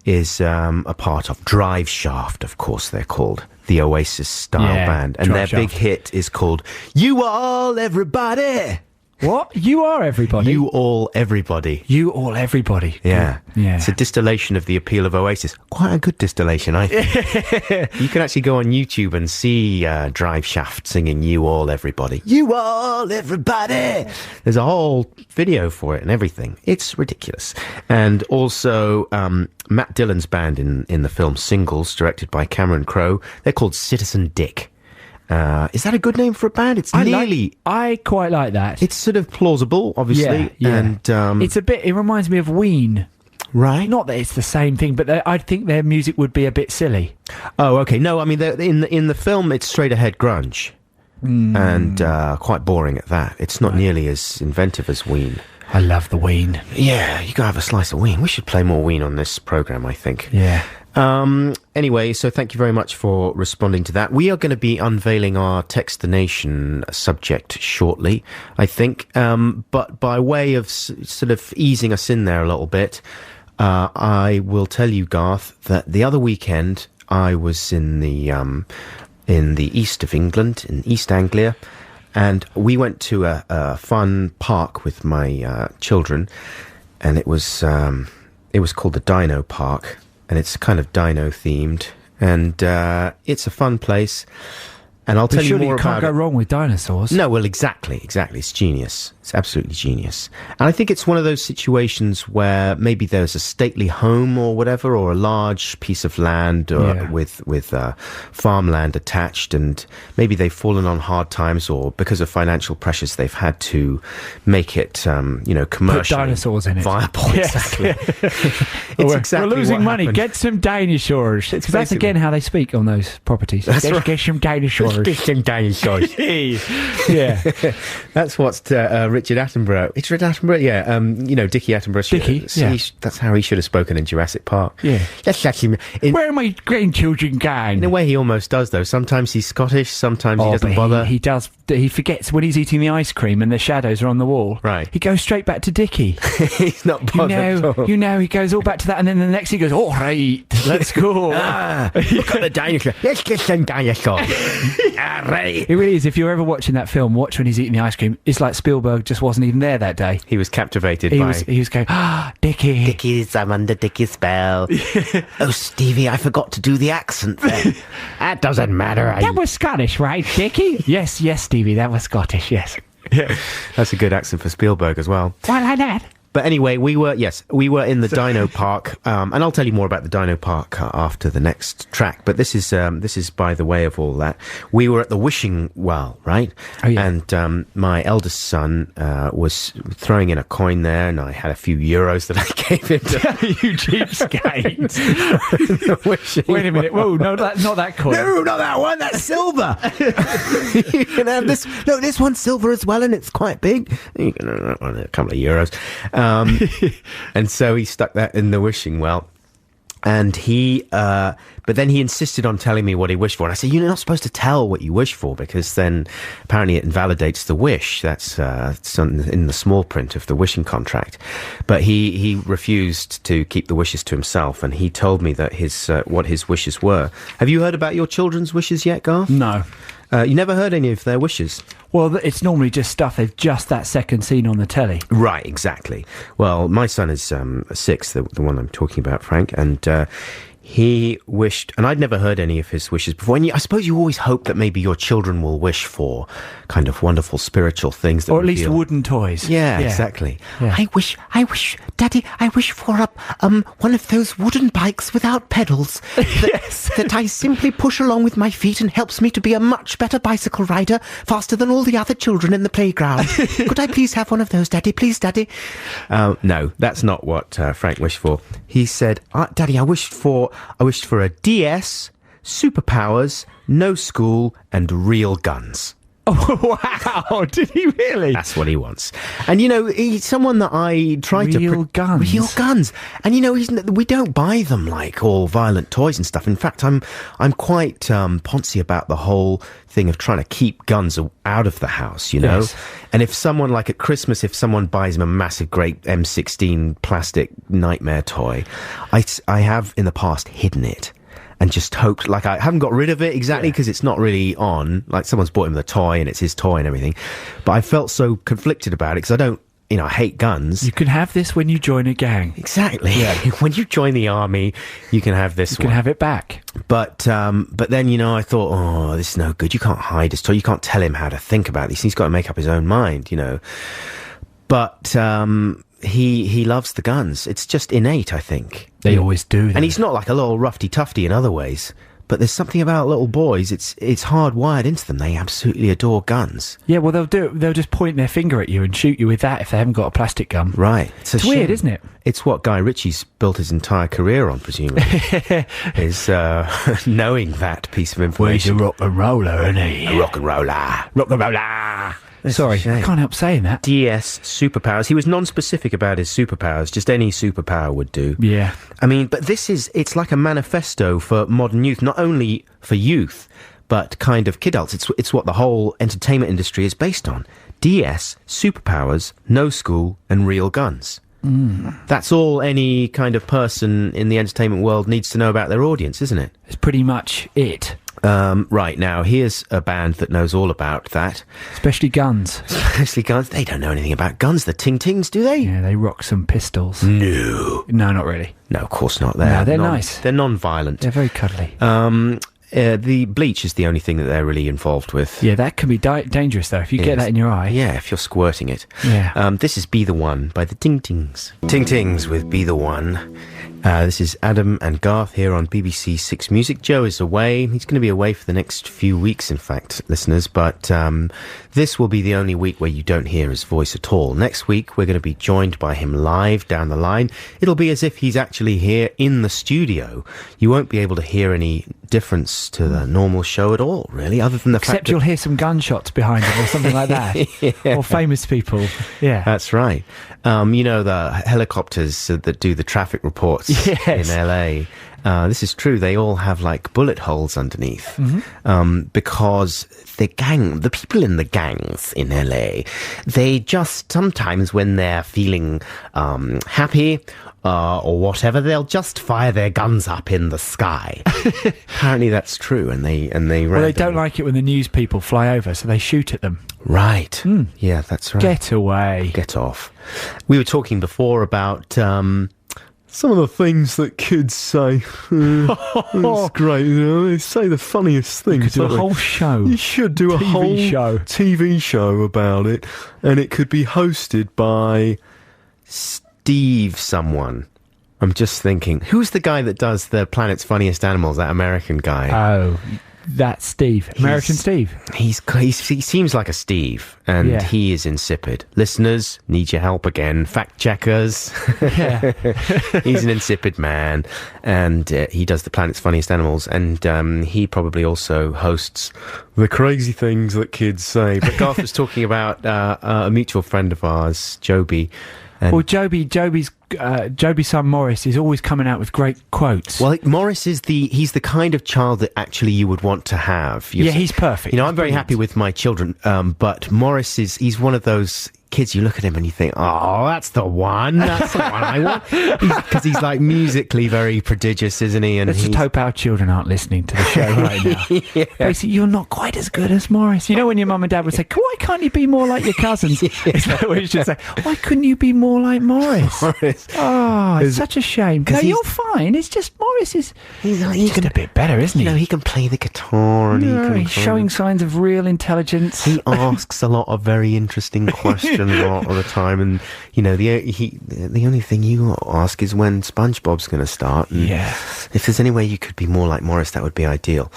[SPEAKER 2] is a part of. Drive Shaft, of course, they're called. The Oasis-style band. And their big hit is called You All Everybody.
[SPEAKER 5] What? You are everybody?
[SPEAKER 2] You all everybody.
[SPEAKER 5] You all everybody.
[SPEAKER 2] Yeah.
[SPEAKER 5] Yeah.
[SPEAKER 2] It's a distillation of the appeal of Oasis. Quite a good distillation, I think. You can actually go on YouTube and see Drive Shaft singing You All Everybody. You all everybody. There's a whole video for it and everything. It's ridiculous. And also Matt Dillon's band in the film Singles, directed by Cameron Crowe. They're called Citizen Dick. Is that a good name for a band?
[SPEAKER 5] I quite like that.
[SPEAKER 2] It's sort of plausible, obviously.
[SPEAKER 5] Yeah.
[SPEAKER 2] And
[SPEAKER 5] it reminds me of Ween.
[SPEAKER 2] Right.
[SPEAKER 5] Not that it's the same thing, but I think their music would be a bit silly.
[SPEAKER 2] Oh, okay. No, I mean, in the film, it's straight ahead grunge. And quite boring at that. It's not nearly as inventive as Ween.
[SPEAKER 5] I love the Ween.
[SPEAKER 2] Yeah, you gotta have a slice of Ween. We should play more Ween on this programme, I think.
[SPEAKER 5] Yeah.
[SPEAKER 2] Anyway, so thank you very much for responding to that. We are going to be unveiling our Text the Nation subject shortly, I think. But by way of sort of easing us in there a little bit, I will tell you, Garth, that the other weekend I was in the east of England, in East Anglia, and we went to a fun park with my children, and it was called the Dino Park. And it's kind of dino themed, and it's a fun place. And I'll tell you more about it.
[SPEAKER 5] Surely you can't go wrong with dinosaurs.
[SPEAKER 2] No, well, exactly. It's genius. It's absolutely genius. And I think it's one of those situations where maybe there's a stately home or whatever, or a large piece of land with farmland attached, and maybe they've fallen on hard times, or because of financial pressures, they've had to make it, commercially
[SPEAKER 5] put dinosaurs in it.
[SPEAKER 2] Viable.
[SPEAKER 5] Yes.
[SPEAKER 2] Exactly. We're
[SPEAKER 5] losing money. Happened. Get some dinosaurs. Because that's again how they speak on those properties.
[SPEAKER 2] That's right.
[SPEAKER 5] Get some dinosaurs.
[SPEAKER 2] Get some dinosaurs.
[SPEAKER 5] Yeah.
[SPEAKER 2] That's what Richard Attenborough. It's Richard Attenborough, yeah. Dickie Attenborough.
[SPEAKER 5] Dickie, yeah.
[SPEAKER 2] That's how he should have spoken in Jurassic Park.
[SPEAKER 5] Yeah.
[SPEAKER 2] That's actually...
[SPEAKER 5] Where are my grandchildren going?
[SPEAKER 2] In a way, he almost does, though. Sometimes he's Scottish, sometimes he doesn't bother.
[SPEAKER 5] He does. He forgets when he's eating the ice cream and the shadows are on the wall.
[SPEAKER 2] Right.
[SPEAKER 5] He goes straight back to Dickie.
[SPEAKER 2] He's not bothered at all.
[SPEAKER 5] He goes all back to that, and then the next he goes, all right, let's go.
[SPEAKER 2] Look at the dinosaur. Let's get some dinosaurs. All right.
[SPEAKER 5] It really is. If you're ever watching that film, watch when he's eating the ice cream. It's like Spielberg just wasn't even there that day.
[SPEAKER 2] He was captivated by...
[SPEAKER 5] He was going, Dickie.
[SPEAKER 2] I'm under Dickie's spell. Oh, Stevie, I forgot to do the accent there. That doesn't matter.
[SPEAKER 5] That was Scottish, right, Dickie? Yes, Stevie, that was Scottish, yes.
[SPEAKER 2] Yeah. That's a good accent for Spielberg as well.
[SPEAKER 5] Why like that?
[SPEAKER 2] But anyway, we were in the Dino Park, and I'll tell you more about the Dino Park after the next track. But this is by the way of all that. We were at the wishing well, right?
[SPEAKER 5] Oh, yeah.
[SPEAKER 2] And my eldest son was throwing in a coin there, and I had a few euros that I gave him.
[SPEAKER 5] You cheapskate! Wait a minute! Whoa, no, not that coin.
[SPEAKER 2] No, not that one. That's silver. You can have this. No, this one's silver as well, and it's quite big. You can have a couple of euros. And so he stuck that in the wishing well, and but then he insisted on telling me what he wished for, and I said, you're not supposed to tell what you wish for, because then apparently it invalidates the wish. That's in the small print of the wishing contract. But he refused to keep the wishes to himself, and he told me that what his wishes were. Have you heard about your children's wishes yet, Garth?
[SPEAKER 5] No.
[SPEAKER 2] You never heard any of their wishes?
[SPEAKER 5] Well, it's normally just stuff they've just that second seen on the telly.
[SPEAKER 2] Right, exactly. Well, my son is 6, the one I'm talking about, Frank, and He wished, and I'd never heard any of his wishes before, and I suppose you always hope that maybe your children will wish for kind of wonderful spiritual things. That
[SPEAKER 5] or at least
[SPEAKER 2] reveal...
[SPEAKER 5] wooden toys.
[SPEAKER 2] Yeah, exactly.
[SPEAKER 5] Yeah.
[SPEAKER 9] I wish, Daddy, I wish for one of those wooden bikes without pedals. That I simply push along with my feet and helps me to be a much better bicycle rider, faster than all the other children in the playground. Could I please have one of those, Daddy? Please, Daddy.
[SPEAKER 2] No, that's not what Frank wished for. He said, Daddy, I wished for a DS, superpowers, no school, and real guns.
[SPEAKER 5] Oh, wow, did he really?
[SPEAKER 2] That's what he wants. And, you know, he's someone that I try to...
[SPEAKER 5] Real guns.
[SPEAKER 2] Real guns. And, you know, we don't buy them like all violent toys and stuff. In fact, I'm quite poncy about the whole thing of trying to keep guns out of the house, you know?
[SPEAKER 5] Yes.
[SPEAKER 2] And if someone, like at Christmas, if someone buys him a massive, great M16 plastic nightmare toy, I have in the past hidden it. And just hoped, like, I haven't got rid of it exactly because it's not really on. Like, someone's bought him the toy and it's his toy and everything. But I felt so conflicted about it because I don't, you know, I hate guns.
[SPEAKER 5] You can have this when you join a gang.
[SPEAKER 2] Exactly. Yeah. When you join the army, you can have this one.
[SPEAKER 5] You can have it back.
[SPEAKER 2] But then, you know, I thought, oh, this is no good. You can't hide his toy. You can't tell him how to think about these. He's got to make up his own mind, you know. But he loves the guns. It's just innate, I think.
[SPEAKER 5] They always do.
[SPEAKER 2] And he's not like a little roughy-tufty in other ways. But there's something about little boys, it's hardwired into them. They absolutely adore guns.
[SPEAKER 5] Yeah, well, they'll just point their finger at you and shoot you with that if they haven't got a plastic gun.
[SPEAKER 2] Right.
[SPEAKER 5] It's weird, isn't it?
[SPEAKER 2] It's what Guy Ritchie's built his entire career on, presumably. is knowing that piece of information.
[SPEAKER 5] Well, he's a rock and roller, isn't he?
[SPEAKER 2] A rock and roller.
[SPEAKER 5] Rock and roller. Sorry, I can't help saying that.
[SPEAKER 2] DS superpowers. He was non-specific about his superpowers. Just any superpower would do.
[SPEAKER 5] Yeah.
[SPEAKER 2] I mean, but it's like a manifesto for modern youth, not only for youth, but kind of kidults. It's what the whole entertainment industry is based on. DS, superpowers, no school, and real guns. That's all any kind of person in the entertainment world needs to know about their audience, isn't it?
[SPEAKER 5] It's pretty much it.
[SPEAKER 2] Right, now, here's a band that knows all about that.
[SPEAKER 5] Especially guns.
[SPEAKER 2] Especially guns. They don't know anything about guns, the Ting Tings, do they?
[SPEAKER 5] Yeah, they rock some pistols.
[SPEAKER 2] No,
[SPEAKER 5] not really.
[SPEAKER 2] No, of course not.
[SPEAKER 5] They're nice.
[SPEAKER 2] They're non-violent.
[SPEAKER 5] They're very cuddly.
[SPEAKER 2] The bleach is the only thing that they're really involved with.
[SPEAKER 5] Yeah, that can be dangerous, though, if you get that in your eye.
[SPEAKER 2] Yeah, if you're squirting it.
[SPEAKER 5] Yeah.
[SPEAKER 2] This is Be The One by the Ting Tings. Ting Tings with Be The One. This is Adam and Garth here on BBC Six Music. Joe is away. He's going to be away for the next few weeks, in fact, listeners. But this will be the only week where you don't hear his voice at all. Next week, we're going to be joined by him live down the line. It'll be as if he's actually here in the studio. You won't be able to hear any difference to the normal show at all, really, other than the fact
[SPEAKER 5] Except you'll hear some gunshots behind him or something like that. Or famous people. Yeah.
[SPEAKER 2] That's right. You know, the helicopters that do the traffic reports in LA. This is true. They all have like bullet holes underneath because the people in the gangs in LA, they just sometimes when they're feeling happy or whatever, they'll just fire their guns up in the sky. Apparently that's true, and they
[SPEAKER 5] well, they don't like it when the news people fly over, so they shoot at them.
[SPEAKER 2] Right. Yeah, that's right.
[SPEAKER 5] Get away.
[SPEAKER 2] Get off. We were talking before about some of the things that kids say. It's great, you know. They say the funniest things.
[SPEAKER 5] You could do a whole show.
[SPEAKER 2] You should do a whole TV show about it, and it could be hosted by Steve someone. I'm just thinking, who's the guy that does the Planet's Funniest Animals, that American guy?
[SPEAKER 5] Oh, that's Steve. American Steve.
[SPEAKER 2] He seems like a Steve, and he is insipid. Listeners, need your help again. Fact checkers.
[SPEAKER 5] Yeah.
[SPEAKER 2] He's an insipid man, and he does the Planet's Funniest Animals, and he probably also hosts the crazy things that kids say. But Garth was talking about a mutual friend of ours, Joby.
[SPEAKER 5] Well, Joby's son Morris is always coming out with great quotes.
[SPEAKER 2] Well, Morris he's the kind of child that actually you would want to have.
[SPEAKER 5] He's perfect.
[SPEAKER 2] You know, I'm very happy with my children, but Morris he's one of those. kids, you look at him and you think, oh, that's the one. That's the one I want. Because he's like musically very prodigious, isn't he? And
[SPEAKER 5] let's just hope our children aren't listening to the show right now.
[SPEAKER 2] Yeah.
[SPEAKER 5] Basically, you're not quite as good as Morris. You know when your mum and dad would say, why can't you be more like your cousins? It's like when you should say, why couldn't you be more like Morris? Oh, it's such a shame. No, you're fine. It's just Morris is he's just a bit better, isn't he?
[SPEAKER 2] You know, he can play the guitar and
[SPEAKER 5] he's showing signs of real intelligence.
[SPEAKER 2] He asks a lot of very interesting questions a lot of the time, and you know the only thing you ask is when SpongeBob's going to start. And if there's any way you could be more like Morris, that would be ideal.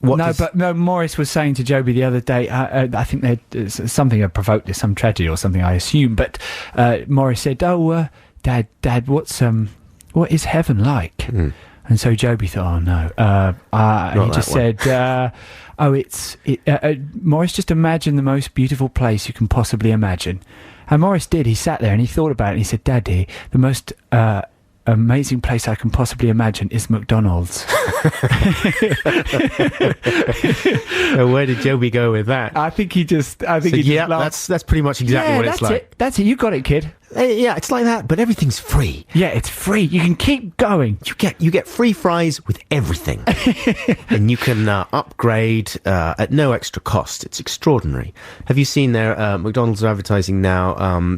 [SPEAKER 5] Morris was saying to Joby the other day, I think something had provoked this, some tragedy or something, I assume, but Morris said, Dad, what is heaven like? And so Joby thought, oh no. He just said, Morris, just imagine the most beautiful place you can possibly imagine. And Morris did. He sat there and he thought about it and he said, Daddy, the most amazing place I can possibly imagine is McDonald's.
[SPEAKER 2] Where did Joby go with that?
[SPEAKER 5] I think he just laughed.
[SPEAKER 2] That's pretty much exactly what it's like.
[SPEAKER 5] That's it. You got it, kid.
[SPEAKER 2] Yeah, it's like that, but everything's free.
[SPEAKER 5] Yeah, it's free. You can keep going.
[SPEAKER 2] You get free fries with everything, and you can upgrade at no extra cost. It's extraordinary. Have you seen their McDonald's advertising now?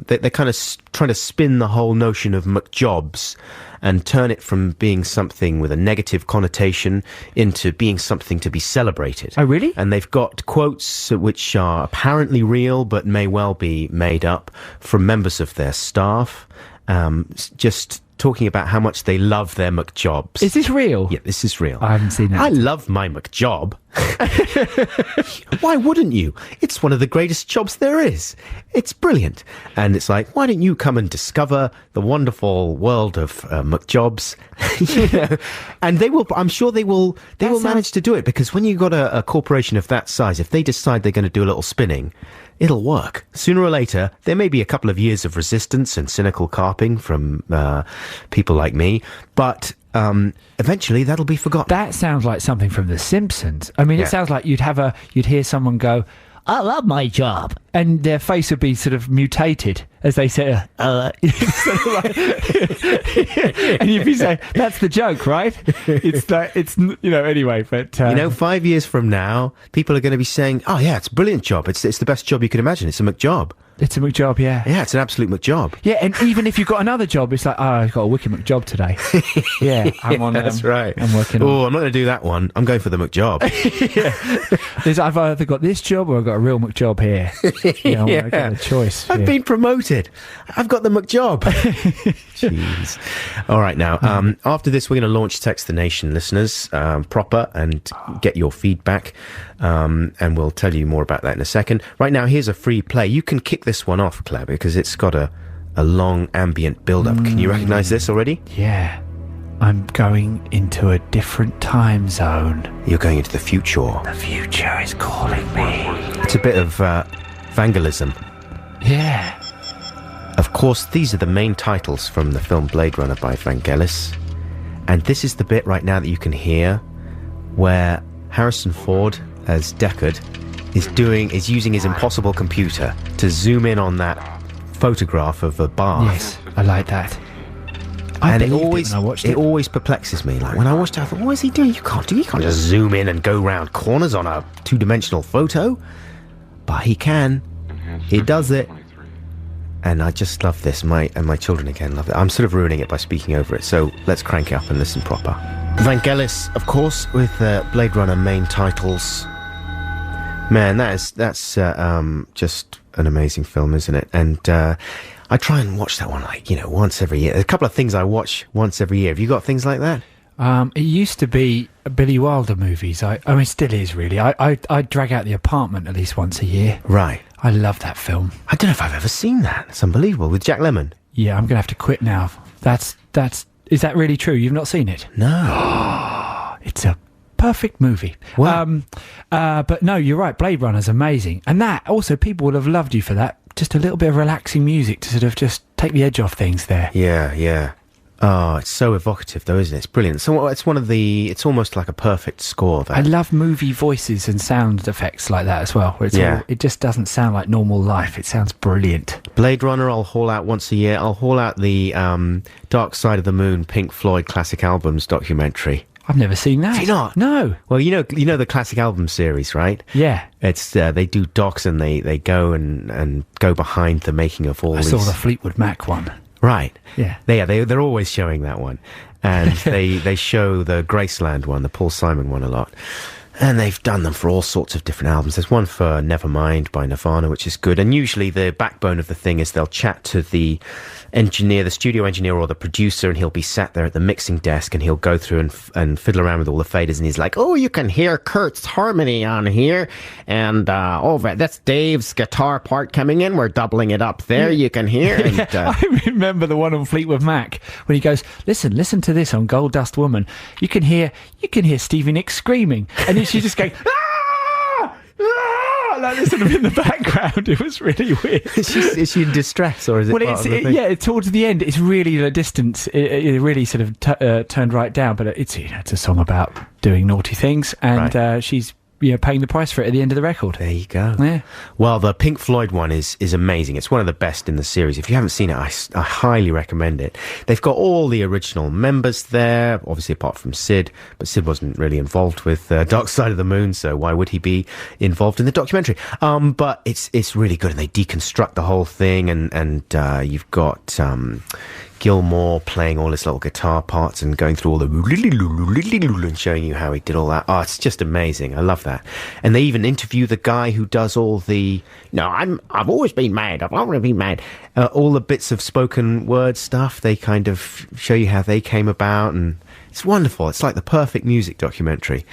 [SPEAKER 2] They're kind of trying to spin the whole notion of McJobs and turn it from being something with a negative connotation into being something to be celebrated.
[SPEAKER 5] Oh, really?
[SPEAKER 2] And they've got quotes which are apparently real but may well be made up from members of their staff, just talking about how much they love their McJobs.
[SPEAKER 5] Is this real?
[SPEAKER 2] Yeah, this is real.
[SPEAKER 5] I haven't seen that.
[SPEAKER 2] I love my McJob. Why wouldn't you? It's one of the greatest jobs there is. It's brilliant. And it's like, why don't you come and discover the wonderful world of McJobs? You know? And they will, I'm sure they will manage to do it, because when you've got a corporation of that size, if they decide they're going to do a little spinning, it'll work. Sooner or later, there may be a couple of years of resistance and cynical carping from people like me, but eventually that'll be forgotten.
[SPEAKER 5] That sounds like something from The Simpsons. I mean, it sounds like you'd hear someone go, I love my job, and their face would be sort of mutated as they say, and you'd be saying, that's the joke, right? It's like, it's, you know, anyway, but...
[SPEAKER 2] 5 years from now, people are going to be saying, oh yeah, it's a brilliant job. It's the best job you could imagine. It's a McJob.
[SPEAKER 5] It's a McJob, yeah.
[SPEAKER 2] Yeah, it's an absolute McJob.
[SPEAKER 5] Yeah, and even if you've got another job, it's like, I've got a wicked McJob today. Yeah, I'm on.
[SPEAKER 2] That's right.
[SPEAKER 5] I'm working on.
[SPEAKER 2] Oh, I'm not going to do that one. I'm going for the McJob.
[SPEAKER 5] I've either got this job or I've got a real McJob here. I've got a choice.
[SPEAKER 2] I've been promoted. I've got the McJob. Jeez. All right, now, after this, we're going to launch Text the Nation, listeners, proper, and get your feedback. And we'll tell you more about that in a second. Right now, here's a free play. You can kick this one off, Claire, because it's got a long ambient build-up. Can you recognise this already?
[SPEAKER 5] Yeah. I'm going into a different time zone.
[SPEAKER 2] You're going into the future.
[SPEAKER 5] The future is calling me.
[SPEAKER 2] It's a bit of Vangelism.
[SPEAKER 5] Yeah.
[SPEAKER 2] Of course, these are the main titles from the film Blade Runner by Vangelis. And this is the bit right now that you can hear where Harrison Ford, as Deckard, is using his impossible computer to zoom in on that photograph of a bath.
[SPEAKER 5] Yes, I like that.
[SPEAKER 2] And it always perplexes me. Like, when I watched it, I thought, what is he doing? You can't just zoom in and go round corners on a two-dimensional photo. But he can. He does it. And I just love this. My children again love it. I'm sort of ruining it by speaking over it. So let's crank it up and listen proper. Vangelis, of course, with Blade Runner main titles. Man, that's just an amazing film, isn't it? And I try and watch that one, once every year. There's a couple of things I watch once every year. Have you got things like that?
[SPEAKER 5] It used to be Billy Wilder movies. I mean, it still is, really. I drag out The Apartment at least once a year.
[SPEAKER 2] Right.
[SPEAKER 5] I love that film.
[SPEAKER 2] I don't know if I've ever seen that. It's unbelievable. With Jack Lemmon.
[SPEAKER 5] Yeah, I'm going to have to quit now. Is that really true? You've not seen it?
[SPEAKER 2] No.
[SPEAKER 5] It's a perfect movie.
[SPEAKER 2] Wow.
[SPEAKER 5] But no, you're right. Blade Runner's amazing. And that, also, people would have loved you for that. Just a little bit of relaxing music to sort of just take the edge off things there.
[SPEAKER 2] Yeah. Oh, it's so evocative, though, isn't it? It's brilliant. So it's almost like a perfect score. That.
[SPEAKER 5] I love movie voices and sound effects like that as well, where it just doesn't sound like normal life. It sounds brilliant.
[SPEAKER 2] Blade Runner, I'll haul out once a year. I'll haul out the Dark Side of the Moon Pink Floyd classic albums documentary.
[SPEAKER 5] I've never seen that.
[SPEAKER 2] Have you not?
[SPEAKER 5] No.
[SPEAKER 2] Well, you know the classic album series, right?
[SPEAKER 5] Yeah.
[SPEAKER 2] It's they do docs and they go and go behind the making of all.
[SPEAKER 5] I saw the Fleetwood Mac one.
[SPEAKER 2] Right.
[SPEAKER 5] Yeah.
[SPEAKER 2] They're always showing that one, and they show the Graceland one, the Paul Simon one, a lot. And they've done them for all sorts of different albums. There's one for Nevermind by Nirvana, which is good. And usually the backbone of the thing is they'll chat to the engineer, the studio engineer or the producer, and he'll be sat there at the mixing desk and he'll go through and fiddle around with all the faders. And he's like, oh, you can hear Kurt's harmony on here. And, that's Dave's guitar part coming in. We're doubling it up there. You can hear. And,
[SPEAKER 5] I remember the one on Fleetwood Mac when he goes, listen to this on Gold Dust Woman. You can hear Stevie Nicks screaming. And she's just going, ah! Ah! Like this sort of in the background. It was really weird.
[SPEAKER 2] Is she in distress, or is it?
[SPEAKER 5] Well, towards the end, it's really the distance. It really sort of turned right down. But it's a song about doing naughty things, and she's paying the price for it at the end of the record.
[SPEAKER 2] There you go.
[SPEAKER 5] Yeah.
[SPEAKER 2] Well, the Pink Floyd one is amazing. It's one of the best in the series. If you haven't seen it, I highly recommend it. They've got all the original members there, obviously apart from Sid, but Sid wasn't really involved with Dark Side of the Moon, so why would he be involved in the documentary? But it's really good, and they deconstruct the whole thing, and you've got Gilmore playing all his little guitar parts and going through all the and showing you how he did all that. Oh, it's just amazing. I love that. And they even interview the guy who does all the I've always been mad. I've always been mad. All the bits of spoken word stuff. They kind of show you how they came about, and it's wonderful. It's like the perfect music documentary.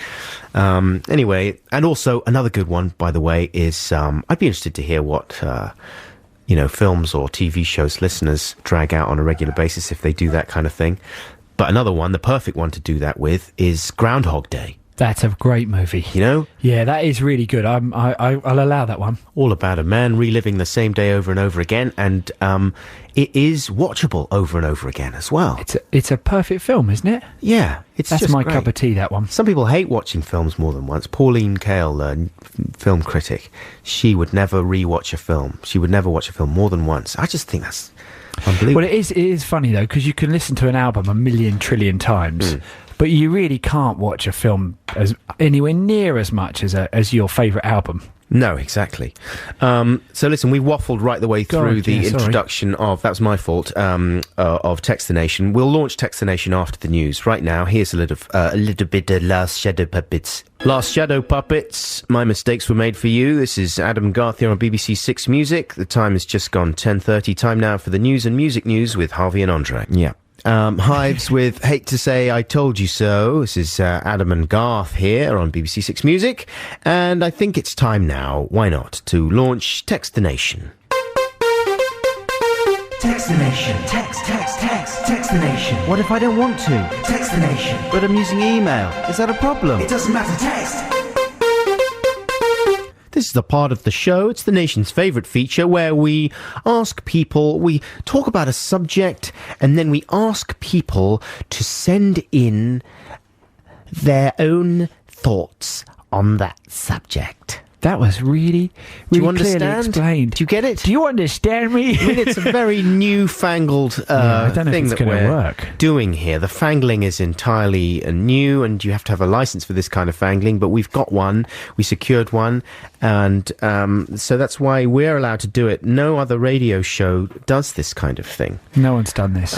[SPEAKER 2] Anyway, and also another good one, by the way, is I'd be interested to hear what films or TV shows listeners drag out on a regular basis if they do that kind of thing. But another one, the perfect one to do that with, is Groundhog Day.
[SPEAKER 5] That's a great movie. Yeah, that is really good. I'll allow that one.
[SPEAKER 2] All about a man reliving the same day over and over again, and it is watchable over and over again as well.
[SPEAKER 5] It's a perfect film, isn't it?
[SPEAKER 2] Yeah,
[SPEAKER 5] that's
[SPEAKER 2] just
[SPEAKER 5] my
[SPEAKER 2] great.
[SPEAKER 5] cup of tea, that one.
[SPEAKER 2] Some people hate watching films more than once. Pauline Kael, the film critic, she would never rewatch a film. She would never watch a film more than once. I just think that's unbelievable.
[SPEAKER 5] Well, it is funny, though, because you can listen to an album a million trillion times, but you really can't watch a film as anywhere near as much as your favourite album.
[SPEAKER 2] No, exactly. So listen, we waffled right the way through the introduction of, that was my fault, of Text the Nation. We'll launch Text the Nation after the news. Right now, here's a little bit of Last Shadow Puppets. Last Shadow Puppets, My Mistakes Were Made For You. This is Adam Garth here on BBC 6 Music. The time has just gone 10:30. Time now for the news and music news with Harvey and Andre. Yeah. Hives with Hate to Say I Told You So. This is Adam and Garth here on BBC 6 Music, and I think it's time now, why not, to launch Text the Nation.
[SPEAKER 3] Text the Nation. Text the Nation.
[SPEAKER 4] What if I don't want to?
[SPEAKER 3] Text the Nation.
[SPEAKER 4] But I'm using email. Is that a problem?
[SPEAKER 3] It doesn't matter, text.
[SPEAKER 2] This is the part of the show, it's the nation's favourite feature, where we talk about a subject, and then we ask people to send in their own thoughts on that subject.
[SPEAKER 5] That was really
[SPEAKER 2] Do you
[SPEAKER 5] clearly
[SPEAKER 2] understand?
[SPEAKER 5] explained.
[SPEAKER 2] Do you get it?
[SPEAKER 5] Do you understand me?
[SPEAKER 2] I mean, it's a very newfangled
[SPEAKER 5] I don't know
[SPEAKER 2] thing
[SPEAKER 5] if it's
[SPEAKER 2] that
[SPEAKER 5] going to
[SPEAKER 2] we're
[SPEAKER 5] work.
[SPEAKER 2] doing here. The fangling is entirely new, and you have to have a license for this kind of fangling, but we've got one. We secured one, and so that's why we're allowed to do it. No other radio show does this kind of thing.
[SPEAKER 5] No one's done this.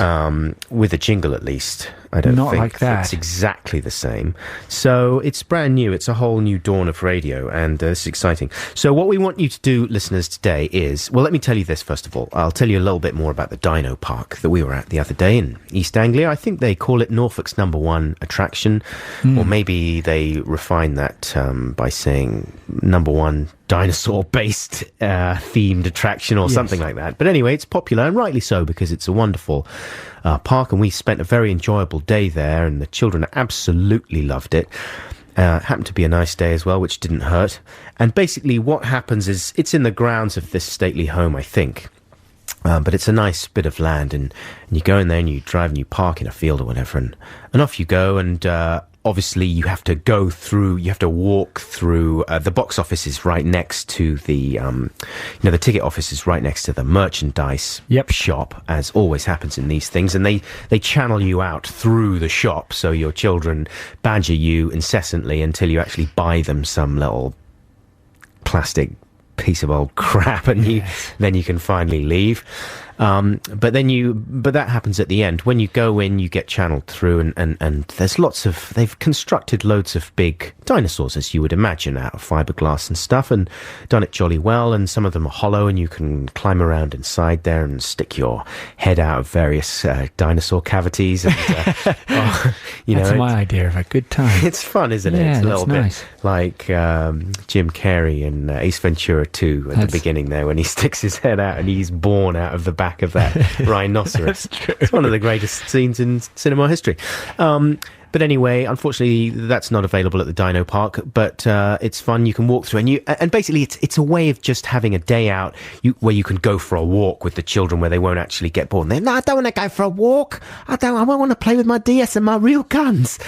[SPEAKER 2] With a jingle, at least. I don't
[SPEAKER 5] Not
[SPEAKER 2] think
[SPEAKER 5] like that.
[SPEAKER 2] it's exactly the same. So it's brand new. It's a whole new dawn of radio, and it's exciting. So what we want you to do, listeners, today is, well, let me tell you this first of all. I'll tell you a little bit more about the Dino Park that we were at the other day in East Anglia. I think they call it Norfolk's #1 attraction, or maybe they refine that by saying #1 dinosaur-based themed attraction or something like that. But anyway, it's popular, and rightly so, because it's a wonderful park, and we spent a very enjoyable day there, and the children absolutely loved it. Happened to be a nice day as well, which didn't hurt. And basically what happens is, it's in the grounds of this stately home, I think. But it's a nice bit of land, and you go in there and you drive and you park in a field or whatever, and off you go. And obviously you have to walk through. The box office is right next to the ticket office is right next to the merchandise shop, as always happens in these things. And they channel you out through the shop, so your children badger you incessantly until you actually buy them some little plastic piece of old crap, and then you can finally leave. But that happens at the end. When you go in, you get channeled through, and there's they've constructed loads of big dinosaurs, as you would imagine, out of fiberglass and stuff, and done it jolly well. And some of them are hollow, and you can climb around inside there and stick your head out of various dinosaur cavities. And,
[SPEAKER 5] that's my idea of a good time.
[SPEAKER 2] It's fun, isn't it? It's a little bit like Jim Carrey in Ace Ventura 2 at the beginning there, when he sticks his head out and he's born out of the back of that rhinoceros. It's one of the greatest scenes in cinema history. But anyway, unfortunately, that's not available at the Dino Park. But it's fun. You can walk through, and basically, it's a way of just having a day out where you can go for a walk with the children, where they won't actually get bored. And no, I don't want to go for a walk. I want to play with my DS and my real guns.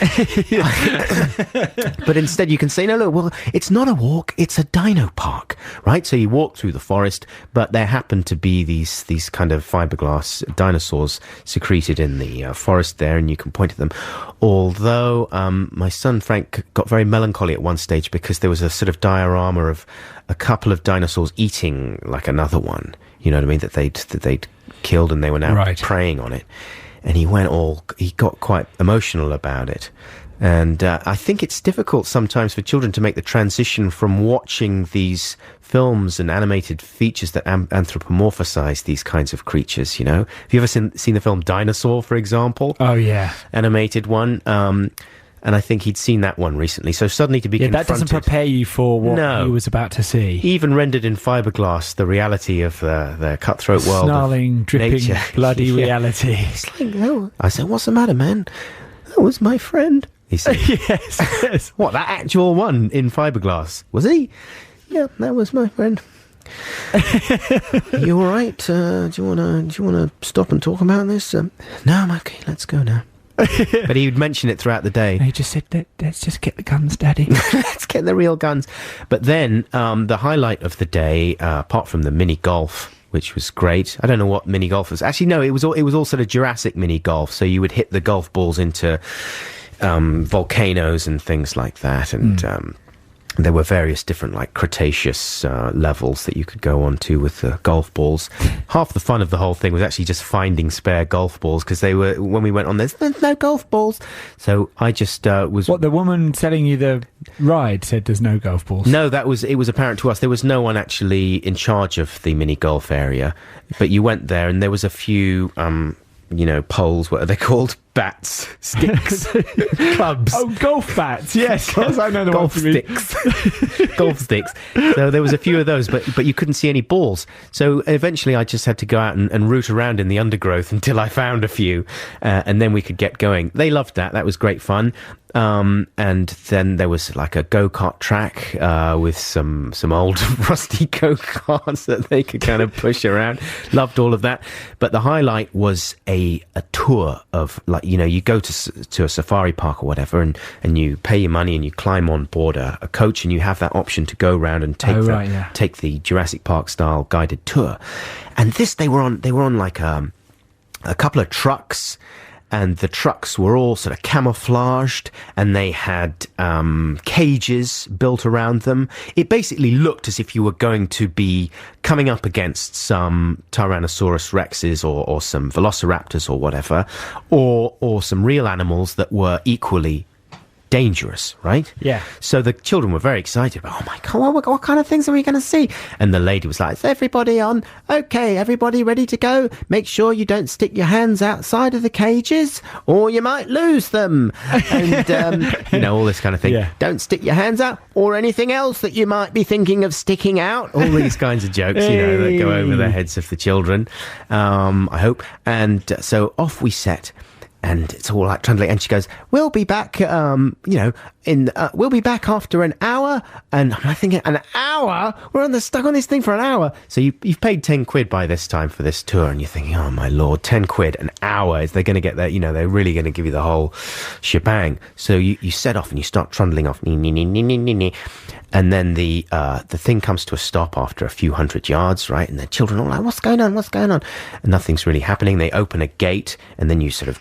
[SPEAKER 2] But instead, you can say, no, look, well, it's not a walk. It's a Dino Park, right? So you walk through the forest, but there happen to be these kind of fiberglass dinosaurs secreted in the forest there, and you can point at them. Although my son Frank got very melancholy at one stage because there was a sort of diorama of a couple of dinosaurs eating like another one, you know what I mean, that they'd killed, and they were now preying on it. And he got quite emotional about it. And I think it's difficult sometimes for children to make the transition from watching these films and animated features that anthropomorphize these kinds of creatures, you know? Have you ever seen the film Dinosaur, for example?
[SPEAKER 5] Oh, yeah.
[SPEAKER 2] Animated one. And I think he'd seen that one recently. So suddenly to be confronted...
[SPEAKER 5] that doesn't prepare you for what he was about to see.
[SPEAKER 2] Even rendered in fiberglass, the reality of the cutthroat world.
[SPEAKER 5] Snarling, dripping, nature. Bloody reality.
[SPEAKER 2] It's like, oh. I said, what's the matter, man? That was my friend. He said,
[SPEAKER 5] yes.
[SPEAKER 2] What, that actual one in fiberglass? Was he? Yeah, that was my friend. You all right? Do you want to stop and talk about this? No, I'm okay. Let's go now. But he would mention it throughout the day.
[SPEAKER 5] He just said, let's just get the guns, Daddy.
[SPEAKER 2] Let's get the real guns. But then the highlight of the day, apart from the mini golf, which was great. I don't know what mini golf was. Actually, no, it was all sort of Jurassic mini golf. So you would hit the golf balls into volcanoes and things like that, and there were various different like Cretaceous levels that you could go on to with the golf balls. Half the fun of the whole thing was actually just finding spare golf balls, because when we went on there's no golf balls. So I just was...
[SPEAKER 5] What, the woman selling you the ride said there's no golf balls?
[SPEAKER 2] No, it was apparent to us. There was no one actually in charge of the mini golf area, but you went there and there was a few poles, what are they called? Bats, sticks, clubs.
[SPEAKER 5] Oh, golf bats, yes. I know the
[SPEAKER 2] golf sticks. Golf sticks. So there was a few of those, but you couldn't see any balls. So eventually I just had to go out and root around in the undergrowth until I found a few, and then we could get going. They loved that. That was great fun. And then there was like a go-kart track with some old rusty go-karts that they could kind of push around. Loved all of that. But the highlight was a tour of, like, you go to a safari park or whatever, and you pay your money and you climb on board a coach, and you have that option to go around and take the Jurassic Park style guided tour. And this, they were on like a couple of trucks. And the trucks were all sort of camouflaged, and they had cages built around them. It basically looked as if you were going to be coming up against some Tyrannosaurus Rexes or some Velociraptors or whatever, or some real animals that were equally dangerous, right?
[SPEAKER 5] Yeah.
[SPEAKER 2] So the children were very excited. Oh my God, what kind of things are we going to see? And the lady was like, is everybody on? Okay, everybody ready to go? Make sure you don't stick your hands outside of the cages or you might lose them. And, all this kind of thing. Yeah. Don't stick your hands out or anything else that you might be thinking of sticking out. All these kinds of jokes, that go over the heads of the children, I hope. And so off we set. And it's all like trundling. And she goes, we'll be back, we'll be back after an hour. And I'm thinking, an hour? We're stuck on this thing for an hour. So you've paid 10 quid by this time for this tour. And you're thinking, oh, my Lord, 10 quid, an hour. Is they going to get that? They're really going to give you the whole shebang. So you set off and you start trundling off. And then the thing comes to a stop after a few hundred yards, right? And the children are all like, what's going on? What's going on? And nothing's really happening. They open a gate and then you sort of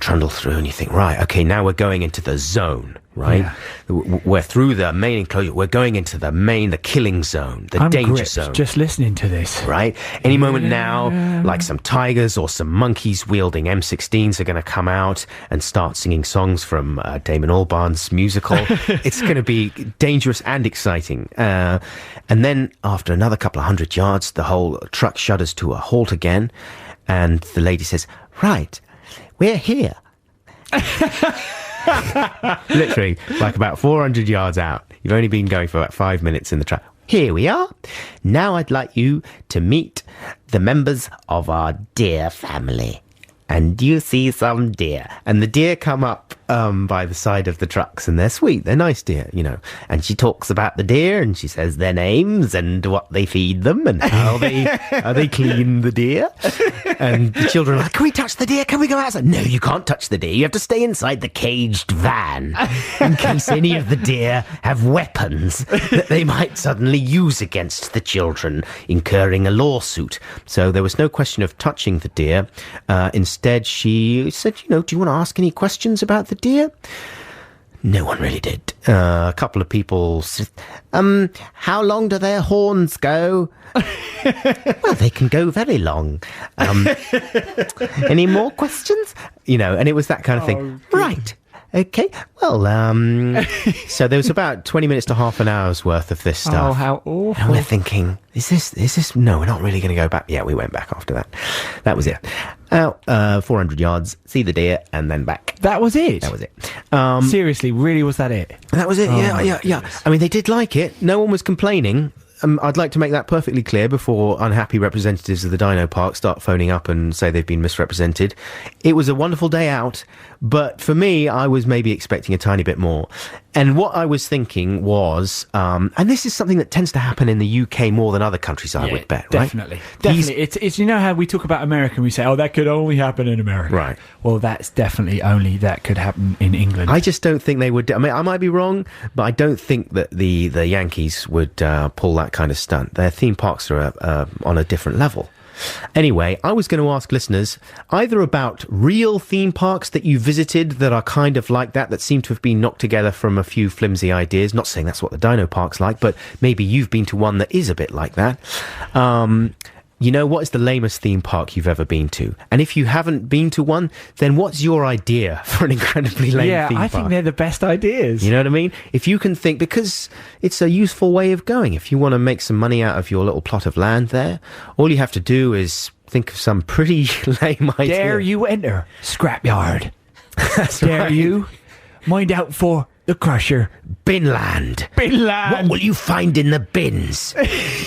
[SPEAKER 2] trundle through and you think, right, okay, now we're going into the zone, right? Yeah. We're through the main enclosure. We're going into the killing zone, the danger zone.
[SPEAKER 5] Just listening to this.
[SPEAKER 2] Right? Any moment now, like some tigers or some monkeys wielding M16s are going to come out and start singing songs from Damon Albarn's musical. It's going to be dangerous and exciting. And then after another couple of hundred yards, the whole truck shudders to a halt again. And the lady says, right, we're here. Literally, like about 400 yards out. You've only been going for about 5 minutes in the truck. Here we are. Now I'd like you to meet the members of our deer family. And you see some deer. And the deer come up by the side of the trucks, and they're sweet. They're nice deer, And she talks about the deer, and she says their names and what they feed them and how they clean the deer. And the children are like, can we touch the deer? Can we go outside? No, you can't touch the deer. You have to stay inside the caged van in case any of the deer have weapons that they might suddenly use against the children, incurring a lawsuit. So there was no question of touching the deer. Instead, she said, do you want to ask any questions about the deer? No one really did. A couple of people said, how long do their horns go? Well, they can go very long. Any more questions? And it was that kind of thing. Good. Right. Okay, well, so there was about 20 minutes to half an hour's worth of this stuff.
[SPEAKER 5] Oh, how awful.
[SPEAKER 2] And we're thinking, is this, no, we're not really going to go back. Yeah, we went back after that. That was it. Out 400 yards, see the deer, and then back.
[SPEAKER 5] That was it?
[SPEAKER 2] That was it.
[SPEAKER 5] Seriously, really, was that it?
[SPEAKER 2] That was it, yeah. I mean, they did like it. No one was complaining. I'd like to make that perfectly clear before unhappy representatives of the Dino Park start phoning up and say they've been misrepresented. It was a wonderful day out, but for me, I was maybe expecting a tiny bit more. And what I was thinking was, and this is something that tends to happen in the UK more than other countries, I would bet, right?
[SPEAKER 5] Definitely. It's how we talk about America and we say, oh, that could only happen in America.
[SPEAKER 2] Right.
[SPEAKER 5] Well, that's definitely only that could happen in England.
[SPEAKER 2] I just don't think they would. I mean, I might be wrong, but I don't think that the Yankees would pull that kind of stunt. Their theme parks are on a different level. Anyway, I was going to ask listeners either about real theme parks that you visited that are kind of like that seem to have been knocked together from a few flimsy ideas. Not saying that's what the Dino Park's like, but maybe you've been to one that is a bit like that. What is the lamest theme park you've ever been to? And if you haven't been to one, then what's your idea for an incredibly lame theme park?
[SPEAKER 5] Yeah, I think they're the best ideas.
[SPEAKER 2] You know what I mean? If you can think, because it's a useful way of going. If you want to make some money out of your little plot of land there, all you have to do is think of some pretty lame idea.
[SPEAKER 5] Dare you enter Scrapyard?
[SPEAKER 2] That's
[SPEAKER 5] Dare
[SPEAKER 2] right.
[SPEAKER 5] you? Mind out for the Crusher.
[SPEAKER 2] Binland.
[SPEAKER 5] Binland.
[SPEAKER 2] What will you find in the bins?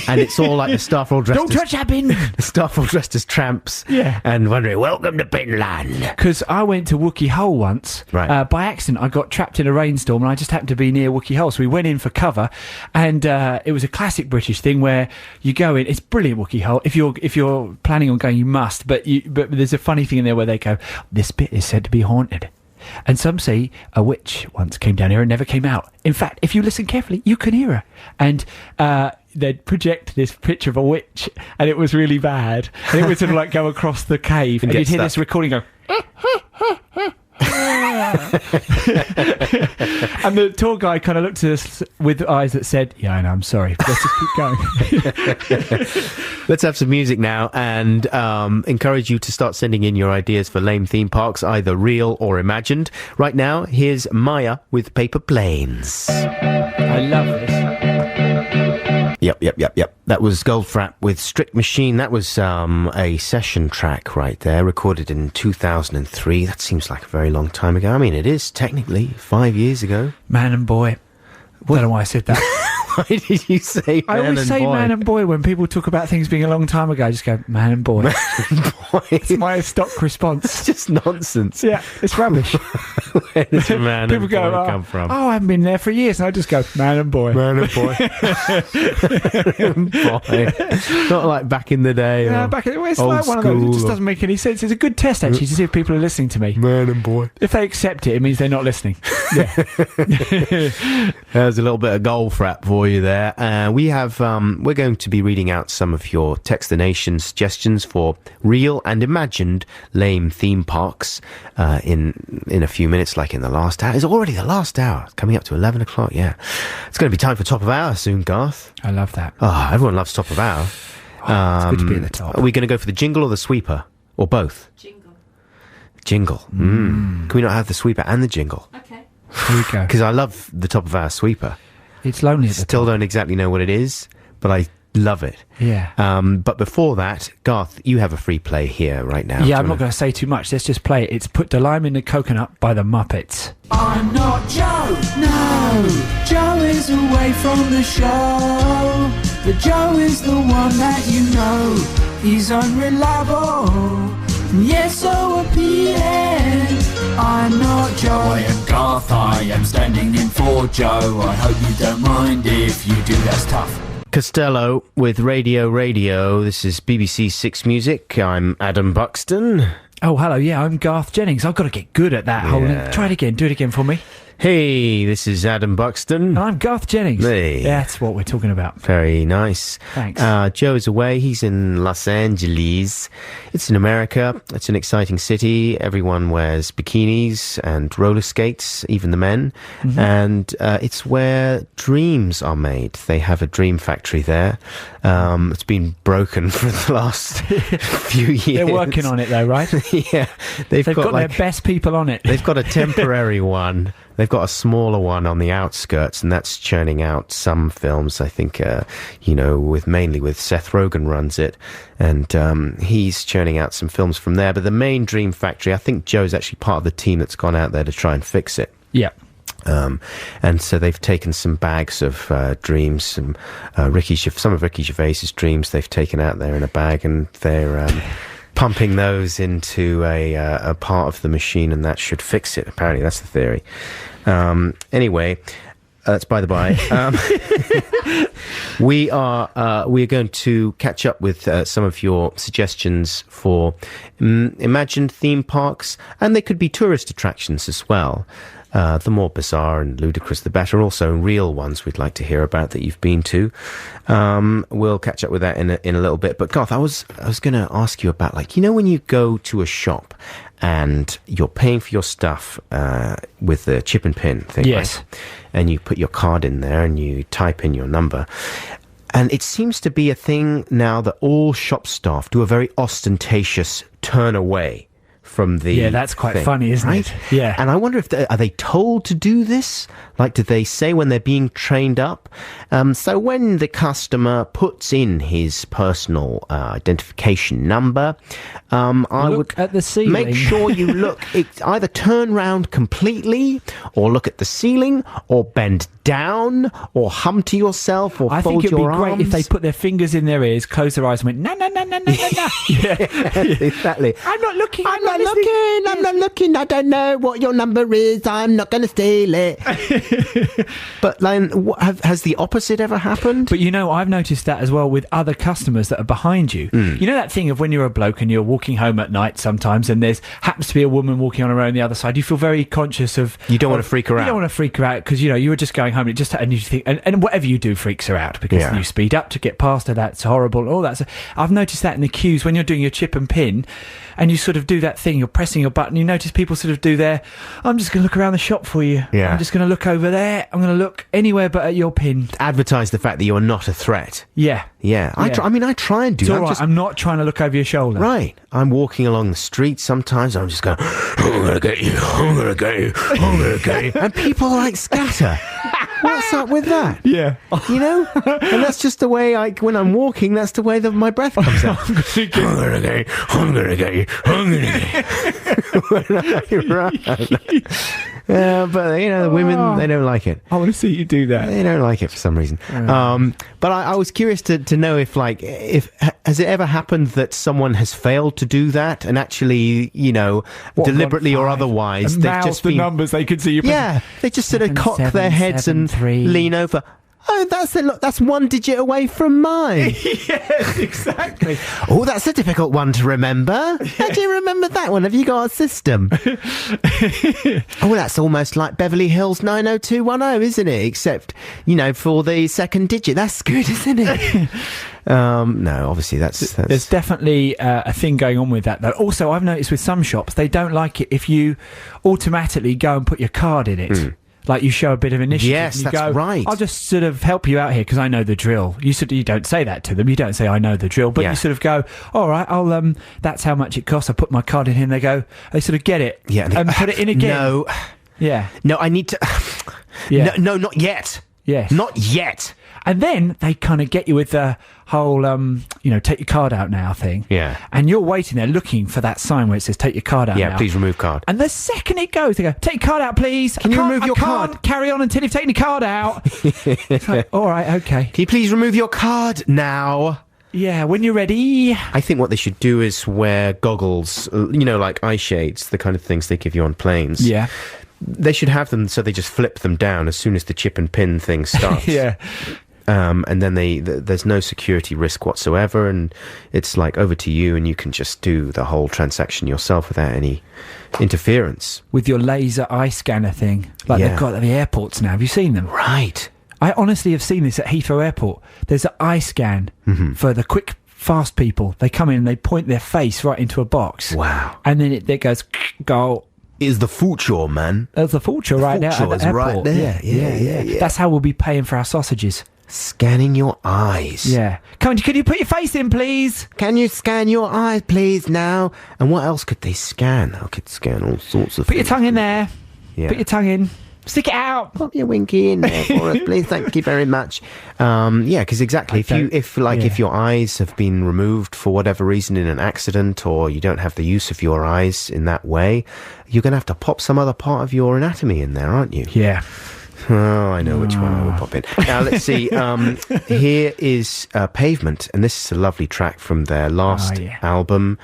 [SPEAKER 2] And it's all like the staff all dressed
[SPEAKER 5] Don't touch that bin.
[SPEAKER 2] The staff all dressed as tramps.
[SPEAKER 5] Yeah.
[SPEAKER 2] And wondering, welcome to Binland.
[SPEAKER 5] Because I went to Wookey Hole once.
[SPEAKER 2] Right.
[SPEAKER 5] By accident, I got trapped in a rainstorm and I just happened to be near Wookey Hole. So we went in for cover and it was a classic British thing where you go in. It's brilliant, Wookey Hole. If you're planning on going, you must. But there's a funny thing in there where they go, this bit is said to be haunted. And some say a witch once came down here and never came out. In fact, if you listen carefully, you can hear her. And they'd project this picture of a witch, and it was really bad. And it would sort of like go across the cave, and you'd hear this recording go... And the tour guide kind of looked at us with eyes that said, yeah, I know, I'm sorry, let's just keep going.
[SPEAKER 2] Let's have some music now and encourage you to start sending in your ideas for lame theme parks, either real or imagined. Right now, here's Maya with Paper Planes.
[SPEAKER 5] I love this.
[SPEAKER 2] Yep. That was Goldfrapp with Strict Machine. That was a session track right there, recorded in 2003. That seems like a very long time ago. I mean, it is technically 5 years ago.
[SPEAKER 5] Man and boy. I don't know why I said that.
[SPEAKER 2] Why did you say
[SPEAKER 5] I
[SPEAKER 2] man
[SPEAKER 5] always
[SPEAKER 2] and
[SPEAKER 5] say
[SPEAKER 2] boy?
[SPEAKER 5] man and boy when people talk about things being a long time ago. I just go, man and boy.
[SPEAKER 2] Boy.
[SPEAKER 5] It's my stock
[SPEAKER 2] It's
[SPEAKER 5] response.
[SPEAKER 2] just nonsense.
[SPEAKER 5] Yeah, it's rubbish.
[SPEAKER 2] Where does man
[SPEAKER 5] People
[SPEAKER 2] and
[SPEAKER 5] go,
[SPEAKER 2] boy come from?
[SPEAKER 5] oh, I haven't been there for years. And I just go, man and boy.
[SPEAKER 2] Man and boy. Boy. Not like back in the day.
[SPEAKER 5] Yeah,
[SPEAKER 2] or
[SPEAKER 5] it's
[SPEAKER 2] old
[SPEAKER 5] like one of those. It
[SPEAKER 2] school
[SPEAKER 5] just
[SPEAKER 2] or-
[SPEAKER 5] doesn't make any sense. It's a good test, actually, to see if people are listening to me.
[SPEAKER 2] Man and boy.
[SPEAKER 5] If they accept it, it means they're not listening. Yeah.
[SPEAKER 2] There's a little bit of golf rap for you there. We're going to be reading out some of your Text the Nation suggestions for real and imagined lame theme parks in a few minutes, like in the last hour. It's already the last hour, coming up to 11 o'clock, yeah. It's going to be time for Top of Hour soon, Garth.
[SPEAKER 5] I love that.
[SPEAKER 2] Oh, everyone loves Top of Hour.
[SPEAKER 5] It's good to be at the top.
[SPEAKER 2] Are we going to go for the jingle or the sweeper? Or both? Jingle. Can we not have the sweeper and the jingle?
[SPEAKER 5] Here we go.
[SPEAKER 2] Because I love the Top of Hour sweeper.
[SPEAKER 5] It's lonely at the
[SPEAKER 2] Still
[SPEAKER 5] top.
[SPEAKER 2] don't exactly know what it is, but I love it.
[SPEAKER 5] Yeah.
[SPEAKER 2] But before that, Garth, you have a free play here right now.
[SPEAKER 5] Yeah, I'm not going to say too much. Let's just play it. It's Put the Lime in the Coconut by the Muppets.
[SPEAKER 3] I'm not Joe, no. Joe is away from the show. But Joe is the one that you know. He's unreliable. Yes, so appealing. I'm not Joe. I am Garth, I am standing in for Joe. I hope you don't mind if you do, that's tough.
[SPEAKER 2] Costello with Radio. This is BBC Six Music. I'm Adam Buxton.
[SPEAKER 5] Oh, hello. Yeah, I'm Garth Jennings. I've got to get good at that whole thing. Try it again. Do it again for me.
[SPEAKER 2] Hey, this is Adam Buxton.
[SPEAKER 5] And I'm Garth Jennings.
[SPEAKER 2] Hey.
[SPEAKER 5] That's what we're talking about.
[SPEAKER 2] Very nice.
[SPEAKER 5] Thanks.
[SPEAKER 2] Joe's away. He's in Los Angeles. It's in America. It's an exciting city. Everyone wears bikinis and roller skates, even the men. Mm-hmm. And it's where dreams are made. They have a dream factory there. It's been broken for the last few years.
[SPEAKER 5] They're working on it, though, right?
[SPEAKER 2] Yeah. They've got
[SPEAKER 5] their best people on it.
[SPEAKER 2] They've got a temporary one. They've got a smaller one on the outskirts, and that's churning out some films. I think, mainly with Seth Rogen runs it, and he's churning out some films from there. But the main Dream Factory, I think Joe's actually part of the team that's gone out there to try and fix it.
[SPEAKER 5] Yeah.
[SPEAKER 2] And so they've taken some bags of dreams, some of Ricky Gervais's dreams. They've taken out there in a bag, and they're pumping those into a part of the machine, and that should fix it. Apparently, that's the theory. Anyway, that's by the by. We're going to catch up with some of your suggestions for imagined theme parks, and they could be tourist attractions as well. The more bizarre and ludicrous, the better. Also, real ones we'd like to hear about that you've been to. We'll catch up with that in a little bit. But Garth, I was going to ask you about, when you go to a shop and you're paying for your stuff with the chip and pin thing,
[SPEAKER 5] yes,
[SPEAKER 2] right? And you put your card in there and you type in your number. And it seems to be a thing now that all shop staff do a very ostentatious turn away from the
[SPEAKER 5] that's quite
[SPEAKER 2] thing,
[SPEAKER 5] funny, isn't
[SPEAKER 2] right?
[SPEAKER 5] it? Yeah.
[SPEAKER 2] And I wonder if are they told to do this? Like, do they say when they're being trained up? So when the customer puts in his personal identification number, I would
[SPEAKER 5] at the ceiling.
[SPEAKER 2] make sure you look. Either turn round completely, or look at the ceiling, or bend down, or hum to yourself, or
[SPEAKER 5] I
[SPEAKER 2] fold
[SPEAKER 5] think it'd
[SPEAKER 2] your
[SPEAKER 5] be great
[SPEAKER 2] arms.
[SPEAKER 5] if they put their fingers in their ears, close their eyes, and went no. Yeah.
[SPEAKER 2] Exactly.
[SPEAKER 5] I'm not looking.
[SPEAKER 9] I'm not looking. I don't know what your number is. I'm not going to steal it.
[SPEAKER 2] But has the opposite ever happened?
[SPEAKER 5] But I've noticed that as well with other customers that are behind you. You know that thing of when you're a bloke and you're walking home at night sometimes, and there's happens to be a woman walking on her own on the other side. You feel very conscious of.
[SPEAKER 2] You don't want to freak her out.
[SPEAKER 5] You don't want to freak her out because you were just going home. And you think, and whatever you do freaks her out because you speed up to get past her. That's horrible. And all that. So I've noticed that in the queues when you're doing your chip and pin, and you sort of do that thing. You're pressing your button. You notice people sort of do their. I'm just going to look around the shop for you.
[SPEAKER 2] Yeah.
[SPEAKER 5] I'm just going to look over there. I'm going to look anywhere but at your pin.
[SPEAKER 2] Advertise the fact that you are not a threat.
[SPEAKER 5] Yeah.
[SPEAKER 2] Yeah. I try and do
[SPEAKER 5] It's
[SPEAKER 2] that.
[SPEAKER 5] all right. I'm not trying to look over your shoulder.
[SPEAKER 2] Right. I'm walking along the street sometimes. I'm just going, I'm going to get you. I'm going to get you. I'm going to get you. And people scatter. What's up with that?
[SPEAKER 5] Yeah.
[SPEAKER 2] And that's just the way when I'm walking, that's the way that my breath comes out. I'm going to get you. I'm going to get you. I'm going to get you. When I run. But the women, they don't like it.
[SPEAKER 5] I want to see you do that.
[SPEAKER 2] They don't like it for some reason. But I was curious to know if has it ever happened that someone has failed to do that and actually, deliberately or otherwise,
[SPEAKER 5] and
[SPEAKER 2] they've just
[SPEAKER 5] the
[SPEAKER 2] been
[SPEAKER 5] numbers they could see you.
[SPEAKER 2] Yeah, they just sort of cock their heads and lean over. Oh, that's one digit away from mine.
[SPEAKER 5] Yes, exactly.
[SPEAKER 2] Oh, that's a difficult one to remember. How do you remember that one? Have you got a system? Oh, that's almost like Beverly Hills 90210, isn't it? Except, for the second digit. That's good, isn't it? No, obviously that's...
[SPEAKER 5] There's definitely a thing going on with that, though. Also, I've noticed with some shops, they don't like it if you automatically go and put your card in it. Like you show a bit of initiative.
[SPEAKER 2] Yes,
[SPEAKER 5] and you
[SPEAKER 2] that's right.
[SPEAKER 5] I'll just sort of help you out here because I know the drill. You don't say that to them. You don't say I know the drill, but you sort of go, all right, I'll that's how much it costs. I put my card in here, and they sort of get it.
[SPEAKER 2] Yeah,
[SPEAKER 5] and put it in again.
[SPEAKER 2] No.
[SPEAKER 5] Yeah.
[SPEAKER 2] No, I need to.
[SPEAKER 5] Yeah.
[SPEAKER 2] No, not yet.
[SPEAKER 5] Yes.
[SPEAKER 2] Not yet.
[SPEAKER 5] And then they kind of get you with the whole, take your card out now thing.
[SPEAKER 2] Yeah.
[SPEAKER 5] And you're waiting there looking for that sign where it says take your card out now.
[SPEAKER 2] Yeah, please remove card.
[SPEAKER 5] And the second it goes, they go, take your card out, please.
[SPEAKER 2] Can you remove your card?
[SPEAKER 5] I can't carry on until you've taken your card out. It's like, all right, okay.
[SPEAKER 2] Can you please remove your card now?
[SPEAKER 5] Yeah, when you're ready.
[SPEAKER 2] I think what they should do is wear goggles, like eye shades, the kind of things they give you on planes.
[SPEAKER 5] Yeah.
[SPEAKER 2] They should have them so they just flip them down as soon as the chip and pin thing starts.
[SPEAKER 5] Yeah.
[SPEAKER 2] And then there's no security risk whatsoever, and it's like over to you, and you can just do the whole transaction yourself without any interference.
[SPEAKER 5] With your laser eye scanner thing, like they've got at the airports now. Have you seen them?
[SPEAKER 2] Right.
[SPEAKER 5] I honestly have seen this at Heathrow Airport. There's an eye scan for the quick, fast people. They come in and they point their face right into a box.
[SPEAKER 2] Wow.
[SPEAKER 5] And then it goes, go.
[SPEAKER 2] Is the future, man.
[SPEAKER 5] There's the future right now at the airport.
[SPEAKER 2] Right there. Yeah.
[SPEAKER 5] That's how we'll be paying for our sausages.
[SPEAKER 2] Scanning your eyes.
[SPEAKER 5] Yeah. Can you put your face in, please?
[SPEAKER 2] Can you scan your eyes, please, now? And what else could they scan? I could scan all sorts of
[SPEAKER 5] things. Put your tongue in there.
[SPEAKER 2] Yeah.
[SPEAKER 5] Put your tongue in. Stick it out.
[SPEAKER 2] Pop your winky in there for us, please. Thank you very much. Because exactly, if your eyes have been removed for whatever reason in an accident, or you don't have the use of your eyes in that way, you're going to have to pop some other part of your anatomy in there, aren't you?
[SPEAKER 5] Yeah.
[SPEAKER 2] Oh, I know which one I would pop in. Now, let's see. Here is Pavement, and this is a lovely track from their last album,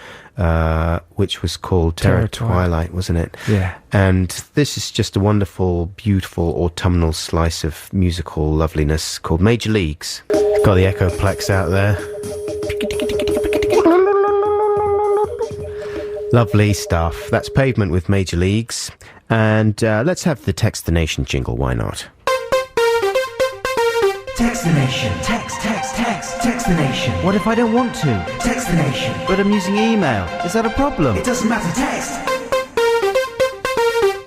[SPEAKER 2] which was called Terror Twilight, wasn't it?
[SPEAKER 5] Yeah.
[SPEAKER 2] And this is just a wonderful, beautiful autumnal slice of musical loveliness called Major Leagues. Got the Echoplex out there. Lovely stuff. That's Pavement with Major Leagues. And let's have the Text the Nation jingle, why not?
[SPEAKER 3] Text the Nation. Text the Nation.
[SPEAKER 4] What if I don't want to?
[SPEAKER 3] Text the Nation.
[SPEAKER 4] But I'm using email. Is that a problem?
[SPEAKER 3] It doesn't matter, text.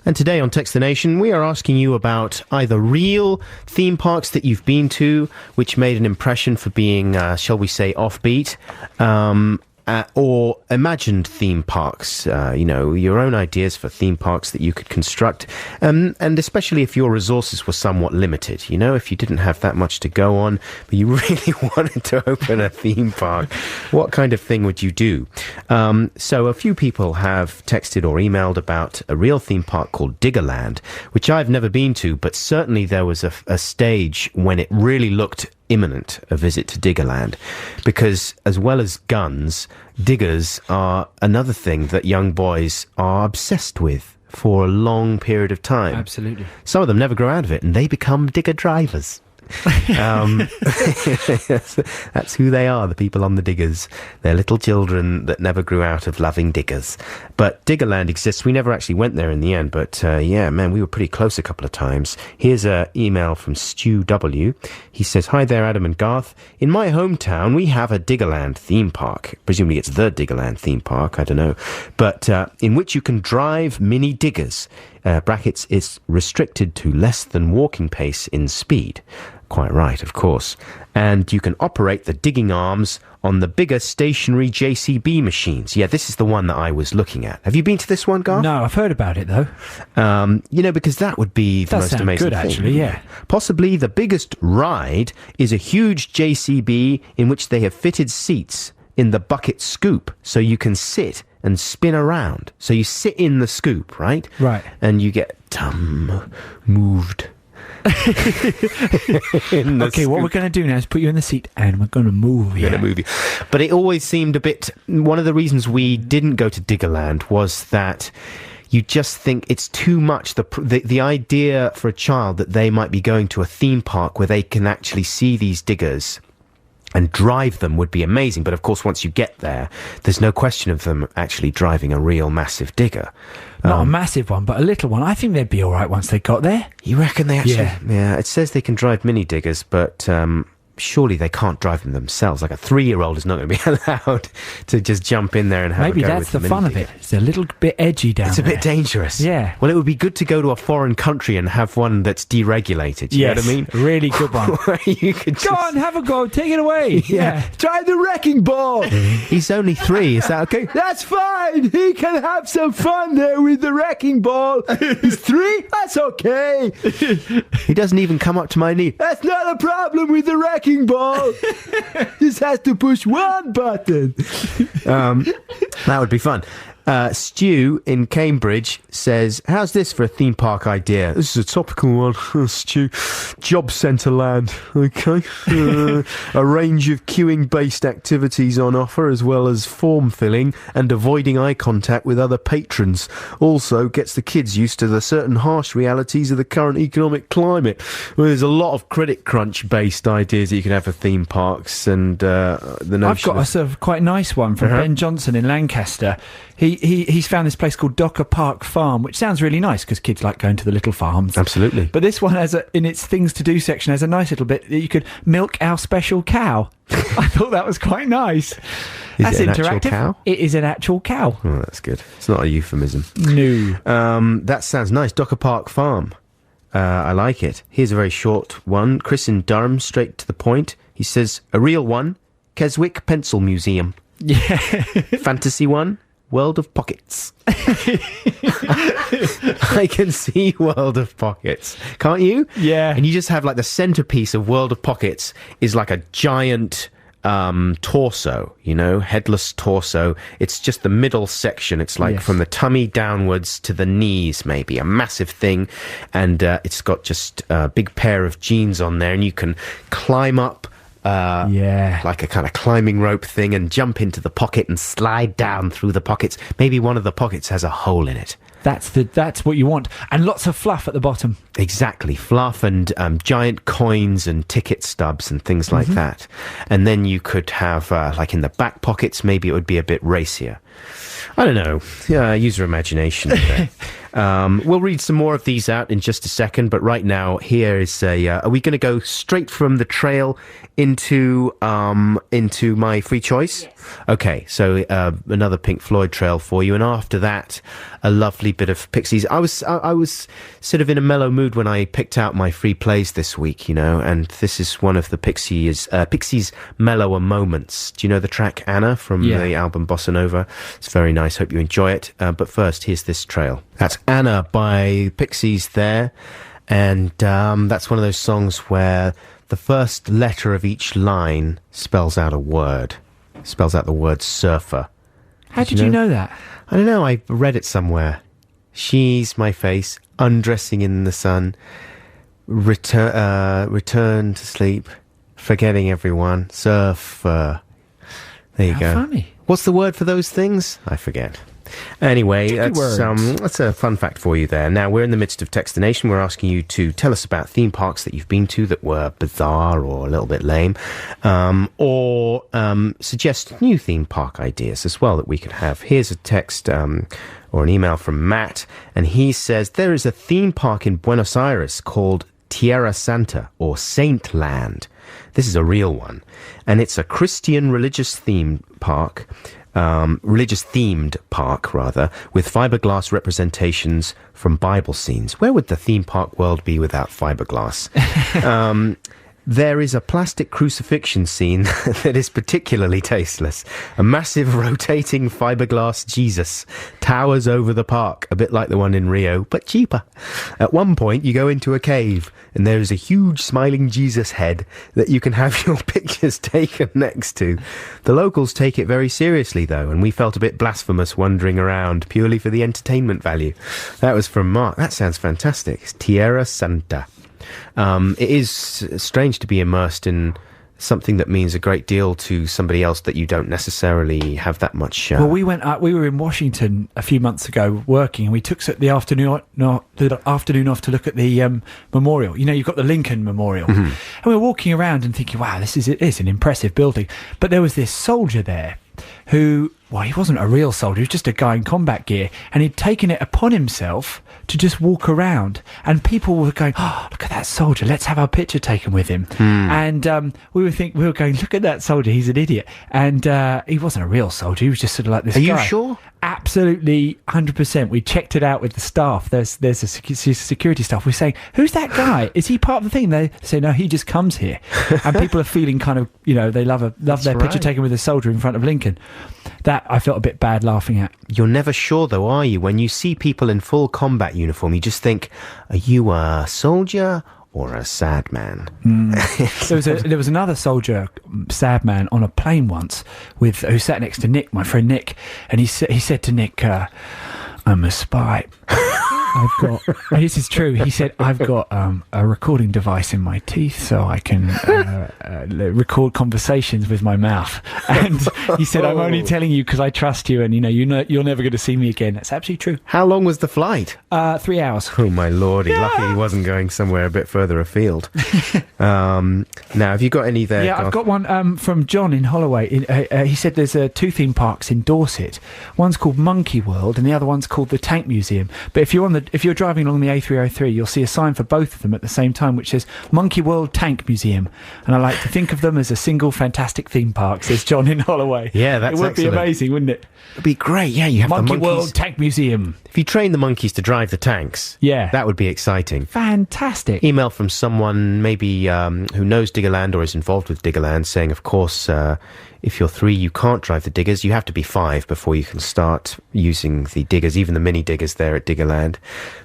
[SPEAKER 2] And today on Text the Nation, we are asking you about either real theme parks that you've been to, which made an impression for being, shall we say, offbeat, or imagined theme parks, your own ideas for theme parks that you could construct, and especially if your resources were somewhat limited, if you didn't have that much to go on, but you really wanted to open a theme park, what kind of thing would you do? So a few people have texted or emailed about a real theme park called Diggerland, which I've never been to, but certainly there was a stage when it really looked imminent, a visit to Diggerland, because as well as guns, diggers are another thing that young boys are obsessed with for a long period of time.
[SPEAKER 5] Absolutely.
[SPEAKER 2] Some of them never grow out of it, and they become digger drivers. That's who they are, the people on the diggers. They're little children that never grew out of loving diggers. But Diggerland exists. We never actually went there in the end, but we were pretty close a couple of times. Here's an email from Stu W. He says, "Hi there, Adam and Garth. In my hometown, we have a Diggerland theme park. Presumably it's the Diggerland theme park, I don't know. But in which you can drive mini diggers. Brackets is restricted to less than walking pace in speed." Quite right, of course. And you can operate the digging arms on the bigger stationary JCB machines. Yeah, this is the one that I was looking at. Have you been to this one, Garth?
[SPEAKER 5] No, I've heard about it, though.
[SPEAKER 2] Because that would be the most amazing
[SPEAKER 5] good,
[SPEAKER 2] thing.
[SPEAKER 5] Actually, yeah.
[SPEAKER 2] Possibly the biggest ride is a huge JCB in which they have fitted seats in the bucket scoop, so you can sit and spin around. So you sit in the scoop, right?
[SPEAKER 5] Right.
[SPEAKER 2] And you get moved.
[SPEAKER 5] Okay, what we're going to do now is put you in the seat and we're going to move you.
[SPEAKER 2] But it always seemed a bit... One of the reasons we didn't go to Diggerland was that you just think it's too much. The idea for a child that they might be going to a theme park where they can actually see these diggers and drive them would be amazing. But of course, once you get there, there's no question of them actually driving a real massive digger.
[SPEAKER 5] Not a massive one, but a little one. I think they'd be all right once they got there.
[SPEAKER 2] You reckon they actually...
[SPEAKER 5] Yeah.
[SPEAKER 2] It says they can drive mini diggers, but surely they can't drive them themselves. Like a 3-year-old is not going to be allowed to just jump in there and have
[SPEAKER 5] Maybe
[SPEAKER 2] a go
[SPEAKER 5] that's
[SPEAKER 2] with
[SPEAKER 5] the fun of it. It's a little bit edgy down there.
[SPEAKER 2] It's a bit dangerous.
[SPEAKER 5] Yeah.
[SPEAKER 2] Well, it would be good to go to a foreign country and have one that's deregulated. You know what I mean?
[SPEAKER 5] Really good one.
[SPEAKER 2] You could
[SPEAKER 5] Go on, have a go. Take it away.
[SPEAKER 2] Yeah.
[SPEAKER 7] Try the wrecking ball.
[SPEAKER 2] He's only 3. Is that okay?
[SPEAKER 7] That's fine. He can have some fun there with the wrecking ball. He's 3. That's okay.
[SPEAKER 2] He doesn't even come up to my knee.
[SPEAKER 7] That's not a problem with the wrecking ball. Just has to push one button.
[SPEAKER 2] That would be fun. Stu in Cambridge says, how's this for a theme park idea? This is a topical one, Stu. Job centre land, okay? A range of queuing-based activities on offer, as well as form filling and avoiding eye contact with other patrons. Also gets the kids used to the certain harsh realities of the current economic climate. Well, there's a lot of credit crunch-based ideas that you can have for theme parks, and the notion
[SPEAKER 5] I've got a sort of quite nice one from Ben Johnson in Lancaster. He's found this place called Docker Park Farm, which sounds really nice because kids like going to the little farms.
[SPEAKER 2] Absolutely.
[SPEAKER 5] But this one in its things to do section has a nice little bit that you could milk our special cow. I thought that was quite nice. That's
[SPEAKER 2] it an
[SPEAKER 5] interactive.
[SPEAKER 2] actual cow?
[SPEAKER 5] It is an actual cow.
[SPEAKER 2] Oh, that's good. It's not a euphemism.
[SPEAKER 5] No.
[SPEAKER 2] That sounds nice. Docker Park Farm. I like it. Here's a very short one. Chris in Durham, straight to the point. He says, a real one, Keswick Pencil Museum.
[SPEAKER 5] Yeah.
[SPEAKER 2] Fantasy one, World of Pockets. I can see World of Pockets. Can't you?
[SPEAKER 5] Yeah.
[SPEAKER 2] And you just have like the centerpiece of World of Pockets is like a giant torso, headless torso. It's just the middle section. It's like from the tummy downwards to the knees, maybe a massive thing. And it's got just a big pair of jeans on there, and you can climb up like a kind of climbing rope thing and jump into the pocket and slide down through the pockets. Maybe one of the pockets has a hole in it.
[SPEAKER 5] That's what you want. And lots of fluff at the bottom.
[SPEAKER 2] Exactly. Fluff and giant coins and ticket stubs and things like that. And then you could have, like in the back pockets, maybe it would be a bit racier. I don't know. Use your imagination there. We'll read some more of these out in just a second, but right now, here is are we going to go straight from the trail into my free choice? Yes. Okay, so another Pink Floyd trail for you, and after that, a lovely bit of Pixies. I was sort of in a mellow mood when I picked out my free plays this week, and this is one of the Pixies' mellower moments. Do you know the track Anna from the album Bossa Nova? It's very nice. Hope you enjoy it. But first, here's this trail. That's Anna by Pixies there, and that's one of those songs where the first letter of each line spells out a word. Spells out the word surfer.
[SPEAKER 5] How did you know that?
[SPEAKER 2] I don't know, I read it somewhere. She's my face, undressing in the sun, return to sleep, forgetting everyone, surfer. There you go.
[SPEAKER 5] Funny.
[SPEAKER 2] What's the word for those things? I forget. Anyway, that's a fun fact for you there. Now, we're in the midst of Textination. We're asking you to tell us about theme parks that you've been to that were bizarre or a little bit lame, or suggest new theme park ideas as well that we could have. Here's a text or an email from Matt, and he says, there is a theme park in Buenos Aires called Tierra Santa or Saint Land. This is a real one, and it's a Christian religious theme park. Religious-themed park, rather, with fiberglass representations from Bible scenes. Where would the theme park world be without fiberglass? There is a plastic crucifixion scene that is particularly tasteless. A massive rotating fiberglass Jesus towers over the park, a bit like the one in Rio, but cheaper. At one point, you go into a cave, and there is a huge smiling Jesus head that you can have your pictures taken next to. The locals take it very seriously, though, and we felt a bit blasphemous wandering around purely for the entertainment value. That was from Mark. That sounds fantastic. It's Tierra Santa. It is strange to be immersed in something that means a great deal to somebody else that you don't necessarily have that much.
[SPEAKER 5] Well, we were in Washington a few months ago working, and we took the afternoon off to look at the memorial. You know, you've got the Lincoln Memorial, and we were walking around and thinking, wow, it is an impressive building. But there was this soldier there who, well, he wasn't a real soldier, he was just a guy in combat gear, and he'd taken it upon himself to just walk around, and people were going, oh, look at that soldier, let's have our picture taken with him. And we were going, look at that soldier, he's an idiot. And he wasn't a real soldier, he was just sort of like this guy.
[SPEAKER 2] Are you sure?
[SPEAKER 5] Absolutely, 100%. We checked it out with the staff. There's a security staff. We're saying, who's that guy? Is he part of the thing? They say, no, he just comes here. And people are feeling kind of, you know, they love their picture taken with a soldier in front of Lincoln. That I felt a bit bad laughing at.
[SPEAKER 2] You're never sure, though, are you? When you see people in full combat uniform, you just think, are you a soldier or a sad man?
[SPEAKER 5] There was another soldier, sad man, on a plane once who sat next to Nick, my friend Nick, and he said to Nick, I'm a spy. This is true. He said, I've got a recording device in my teeth so I can record conversations with my mouth. And he said, I'm only telling you because I trust you, and you're never going to see me again. That's absolutely true.
[SPEAKER 2] How long was the flight?
[SPEAKER 5] 3 hours.
[SPEAKER 2] Oh, my lordy. Yeah. Lucky he wasn't going somewhere a bit further afield. Now, have you got any there?
[SPEAKER 5] Yeah,
[SPEAKER 2] Garth?
[SPEAKER 5] I've got one from John in Holloway. He said there's two theme parks in Dorset. One's called Monkey World and the other one's called the Tank Museum. But if you're driving along the A303, you'll see a sign for both of them at the same time, which says Monkey World Tank Museum. And I like to think of them as a single fantastic theme park, says John in Holloway.
[SPEAKER 2] Yeah, that's
[SPEAKER 5] It would be amazing, wouldn't it?
[SPEAKER 2] It'd be great. Yeah, you have
[SPEAKER 5] Monkey
[SPEAKER 2] the monkeys.
[SPEAKER 5] World Tank Museum.
[SPEAKER 2] If you train the monkeys to drive the tanks,
[SPEAKER 5] yeah,
[SPEAKER 2] that would be exciting.
[SPEAKER 5] Fantastic.
[SPEAKER 2] Email from someone maybe who knows Diggerland or is involved with Diggerland saying, of course, if you're 3, you can't drive the diggers. You have to be 5 before you can start using the diggers, even the mini diggers there at Diggerland.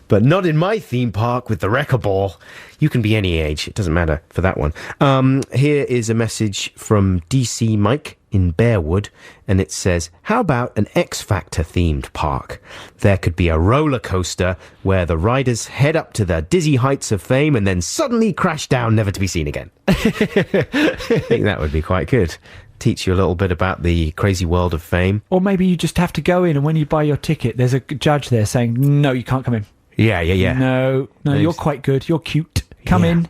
[SPEAKER 2] But not in my theme park with the wrecker ball. You can be any age. It doesn't matter for that one. Here is a message from DC Mike in Bearwood, and it says, how about an X Factor themed park? There could be a roller coaster where the riders head up to the dizzy heights of fame and then suddenly crash down, never to be seen again. I think that would be quite good. Teach you a little bit about the crazy world of fame.
[SPEAKER 5] Or maybe you just have to go in, and when you buy your ticket, there's a judge there saying, no, you can't come in.
[SPEAKER 2] Yeah.
[SPEAKER 5] No, you're quite good. You're cute. Come in.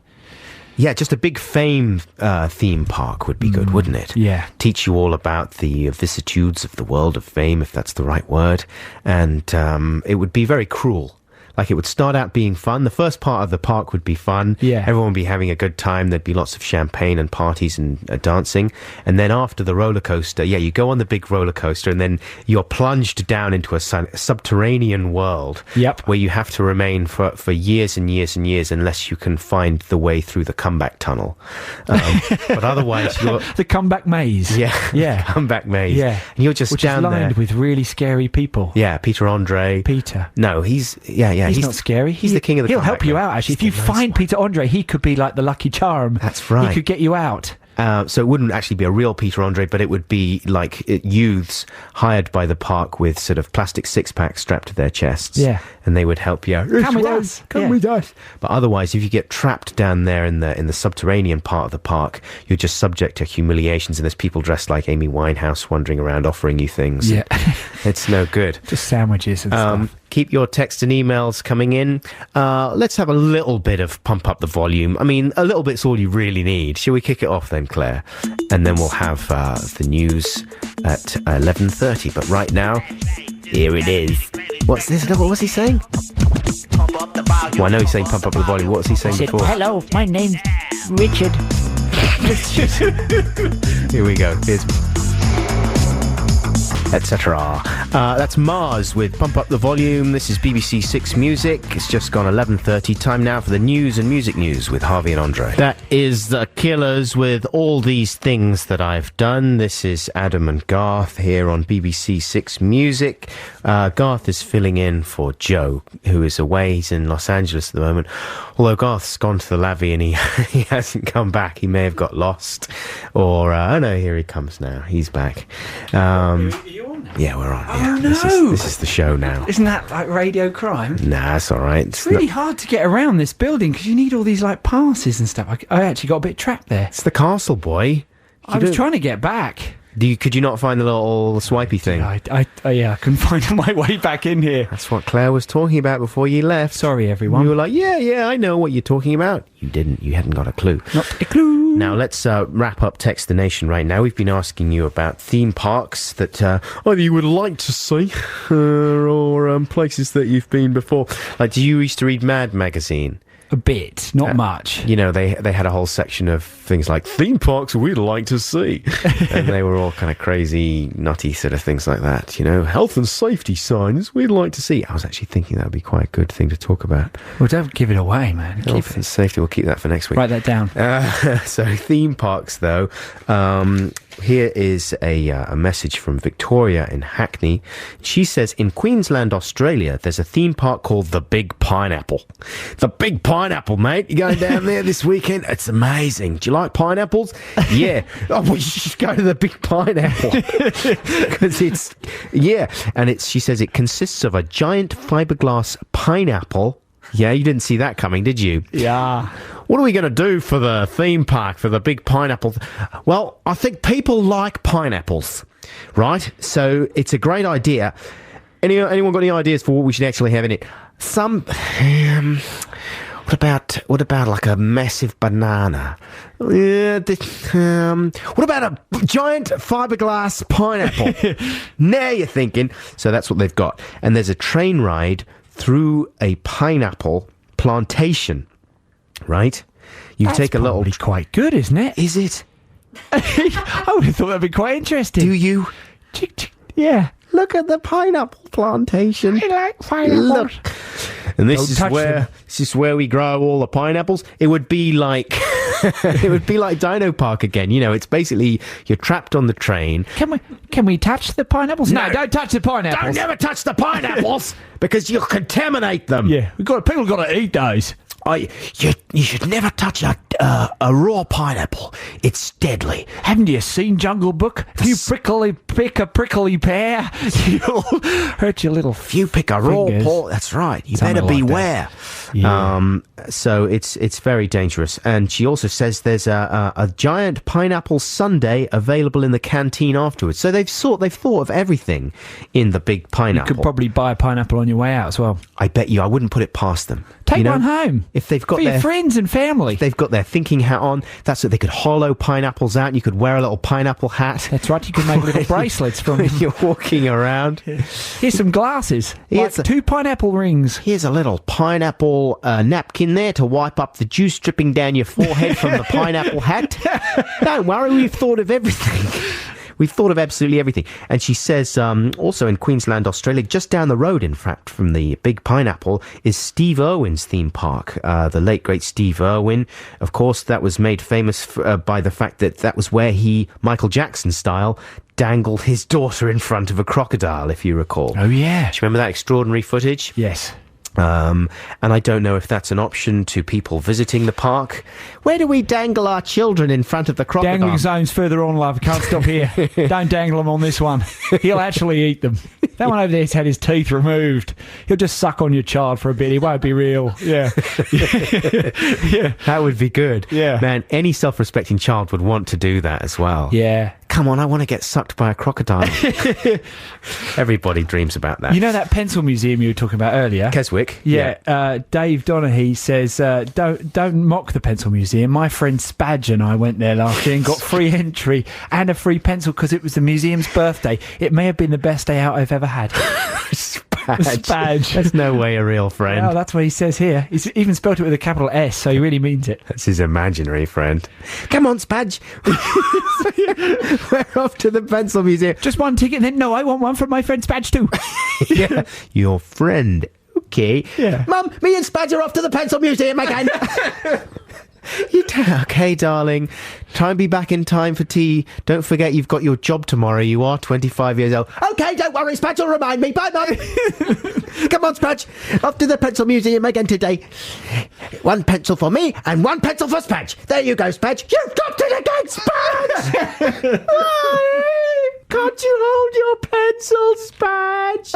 [SPEAKER 2] Yeah, just a big fame theme park would be good, wouldn't it?
[SPEAKER 5] Yeah.
[SPEAKER 2] Teach you all about the vicissitudes of the world of fame, if that's the right word. And it would be very cruel. Like, it would start out being fun. The first part of the park would be fun.
[SPEAKER 5] Yeah.
[SPEAKER 2] Everyone would be having a good time. There'd be lots of champagne and parties and dancing. And then after the roller coaster, you go on the big roller coaster and then you're plunged down into a subterranean world.
[SPEAKER 5] Yep.
[SPEAKER 2] Where you have to remain for years and years and years unless you can find the way through the comeback tunnel. But otherwise, you're...
[SPEAKER 5] The comeback maze.
[SPEAKER 2] Yeah. Comeback maze.
[SPEAKER 5] Yeah.
[SPEAKER 2] And you're just down there.
[SPEAKER 5] Which is lined with really scary people.
[SPEAKER 2] Yeah, Peter Andre.
[SPEAKER 5] Peter.
[SPEAKER 2] No, he's
[SPEAKER 5] not scary.
[SPEAKER 2] He's the king of the
[SPEAKER 5] He'll
[SPEAKER 2] comeback
[SPEAKER 5] help you
[SPEAKER 2] maze.
[SPEAKER 5] out, actually. If you find Peter Andre, he could be like the lucky charm.
[SPEAKER 2] That's right.
[SPEAKER 5] He could get you out.
[SPEAKER 2] So it wouldn't actually be a real Peter Andre, but it would be like youths hired by the park with sort of plastic six-packs strapped to their chests.
[SPEAKER 5] Yeah.
[SPEAKER 2] And they would help you.
[SPEAKER 5] Come with us.
[SPEAKER 7] Come with us.
[SPEAKER 2] But otherwise, if you get trapped down there in the subterranean part of the park, you're just subject to humiliations, and there's people dressed like Amy Winehouse wandering around offering you things.
[SPEAKER 5] Yeah.
[SPEAKER 2] It's no good.
[SPEAKER 5] Just sandwiches and stuff.
[SPEAKER 2] Keep your texts and emails coming in. Let's have a little bit of pump up the volume. I mean, a little bit's all you really need. Shall we kick it off then, Claire? And then we'll have the news at 11:30. But right now, here it is. What's this? What was he saying? Well, I know he's saying pump up the volume. What was he saying before?
[SPEAKER 10] Hello, my name's Richard.
[SPEAKER 2] Here we go. Here's... etc. That's Mars with Pump Up the Volume. This is BBC Six Music. It's just gone 11:30. Time now for the news and music news with Harvey and Andre. That is The Killers with All These Things That I've Done. This is Adam and Garth here on BBC Six Music. Garth is filling in for Joe, who is away. He's in Los Angeles at the moment. Although Garth's gone to the lavvy and he hasn't come back. He may have got lost. Or, oh no, here he comes now. He's back.
[SPEAKER 5] Are you on now?
[SPEAKER 2] Yeah, we're on.
[SPEAKER 5] Oh,
[SPEAKER 2] Yeah.
[SPEAKER 5] no.
[SPEAKER 2] This is the show now.
[SPEAKER 5] Isn't that like radio crime?
[SPEAKER 2] Nah, it's all right.
[SPEAKER 5] It's really hard to get around this building because you need all these like passes and stuff. I actually got a bit trapped there.
[SPEAKER 2] It's the castle, boy.
[SPEAKER 5] I was trying to get back.
[SPEAKER 2] Could you not find the little swipey thing?
[SPEAKER 5] I couldn't find my way back in here.
[SPEAKER 2] That's what Claire was talking about before you left.
[SPEAKER 5] Sorry, everyone.
[SPEAKER 2] You were like, yeah, I know what you're talking about. You didn't. You hadn't got a clue.
[SPEAKER 5] Not a clue.
[SPEAKER 2] Now, let's wrap up Text the Nation right now. We've been asking you about theme parks that either you would like to see or places that you've been before. Like, do you used to read Mad magazine?
[SPEAKER 5] A bit, not much.
[SPEAKER 2] You know, they had a whole section of things like theme parks we'd like to see. And they were all kind of crazy, nutty sort of things like that. You know, health and safety signs we'd like to see. I was actually thinking that would be quite a good thing to talk about.
[SPEAKER 5] Well, don't give it away, man.
[SPEAKER 2] Health and safety, we'll keep that for next week.
[SPEAKER 5] Write that down.
[SPEAKER 2] So theme parks, though. Here is a message from Victoria in Hackney. She says, in Queensland, Australia, there's a theme park called the Big Pineapple. The Big Pineapple, mate. You're going down there this weekend? It's amazing. Do you like pineapples? Yeah. Oh, well, you should go to the Big Pineapple. Because it's, yeah. And she says it consists of a giant fiberglass pineapple. Yeah, you didn't see that coming, did you?
[SPEAKER 5] Yeah.
[SPEAKER 2] What are we going to do for the theme park, for the Big Pineapple? Well, I think people like pineapples, right? So it's a great idea. Anyone got any ideas for what we should actually have in it? What about like a massive banana? What about a giant fiberglass pineapple? Now you're thinking. So that's what they've got. And there's a train ride through a pineapple plantation. Right? You take a little.
[SPEAKER 5] That's quite good, isn't it?
[SPEAKER 2] Is it?
[SPEAKER 5] I would have thought that'd be quite interesting.
[SPEAKER 2] Do you?
[SPEAKER 5] Yeah.
[SPEAKER 2] Look at the pineapple plantation.
[SPEAKER 5] I like pineapples.
[SPEAKER 2] Look. And this is where we grow all the pineapples. It would be like it would be like Dino Park again. You know, it's basically you're trapped on the train.
[SPEAKER 5] Can we touch the pineapples? No, don't touch the pineapples.
[SPEAKER 2] Don't never touch the pineapples because you'll contaminate them.
[SPEAKER 5] Yeah, people got to eat those.
[SPEAKER 2] You should never touch a raw pineapple. It's deadly.
[SPEAKER 5] Haven't you seen Jungle Book? If you pick a prickly pear, you'll hurt your little
[SPEAKER 2] If you pick a raw paw, that's right. You better beware.
[SPEAKER 5] Yeah.
[SPEAKER 2] So it's very dangerous. And she also says there's a giant pineapple sundae available in the canteen afterwards. So they've thought of everything in the Big Pineapple.
[SPEAKER 5] You could probably buy a pineapple on your way out as well.
[SPEAKER 2] I bet you I wouldn't put it past them.
[SPEAKER 5] Take one home.
[SPEAKER 2] If they've got
[SPEAKER 5] for your friends and family.
[SPEAKER 2] If they've got their thinking hat on, that's what they could hollow pineapples out and you could wear a little pineapple hat.
[SPEAKER 5] That's right, you could make little bracelets from
[SPEAKER 2] when you're walking around.
[SPEAKER 5] Here's some glasses. Like 2 pineapple rings.
[SPEAKER 2] Here's a little pineapple napkin there to wipe up the juice dripping down your forehead from the pineapple hat. Don't worry, we've thought of everything. We've thought of absolutely everything. And she says, also in Queensland, Australia, just down the road, in fact, from the Big Pineapple, is Steve Irwin's theme park. The late, great Steve Irwin. Of course, that was made famous by the fact that was where he, Michael Jackson style, dangled his daughter in front of a crocodile, if you recall.
[SPEAKER 5] Oh, yeah.
[SPEAKER 2] Do you remember that extraordinary footage?
[SPEAKER 5] Yes.
[SPEAKER 2] And I don't know if that's an option to people visiting the park. Where do we dangle our children in front of the crocodile?
[SPEAKER 5] Dangling zones further on, love. Can't stop here. Don't dangle them on this one. He'll actually eat them. That one over there's had his teeth removed. He'll just suck on your child for a bit. He won't be real. Yeah.
[SPEAKER 2] Yeah. That would be good.
[SPEAKER 5] Yeah.
[SPEAKER 2] Man, any self-respecting child would want to do that as well.
[SPEAKER 5] Yeah.
[SPEAKER 2] Come on, I want to get sucked by a crocodile. Everybody dreams about that.
[SPEAKER 5] You know that pencil museum you were talking about earlier?
[SPEAKER 2] Keswick?
[SPEAKER 5] Yeah. Dave Donaghy says, don't mock the pencil museum. My friend Spadge and I went there last year and got free entry and a free pencil because it was the museum's birthday. It may have been the best day out I've ever had. Spadge.
[SPEAKER 2] That's no way a real friend.
[SPEAKER 5] Well, that's what he says here. He's even spelled it with a capital S, so he really means it.
[SPEAKER 2] That's his imaginary friend. Come on, Spadge. We're off to the Pencil Museum.
[SPEAKER 5] Just one ticket, and then, no, I want one from my friend Spadge too.
[SPEAKER 2] Yeah, your friend. Okay.
[SPEAKER 5] Yeah.
[SPEAKER 9] Mum, me and Spadge are off to the Pencil Museum again.
[SPEAKER 2] Okay, darling. Try and be back in time for tea. Don't forget you've got your job tomorrow. You are 25 years old.
[SPEAKER 9] Okay, don't worry, Spadge will remind me. Bye, Mum. Come on, Spadge. Off to the Pencil Museum again today. One pencil for me and one pencil for Spadge. There you go, Spadge. You've got it again, Spadge!
[SPEAKER 7] Can't you hold your pencil, Spadge?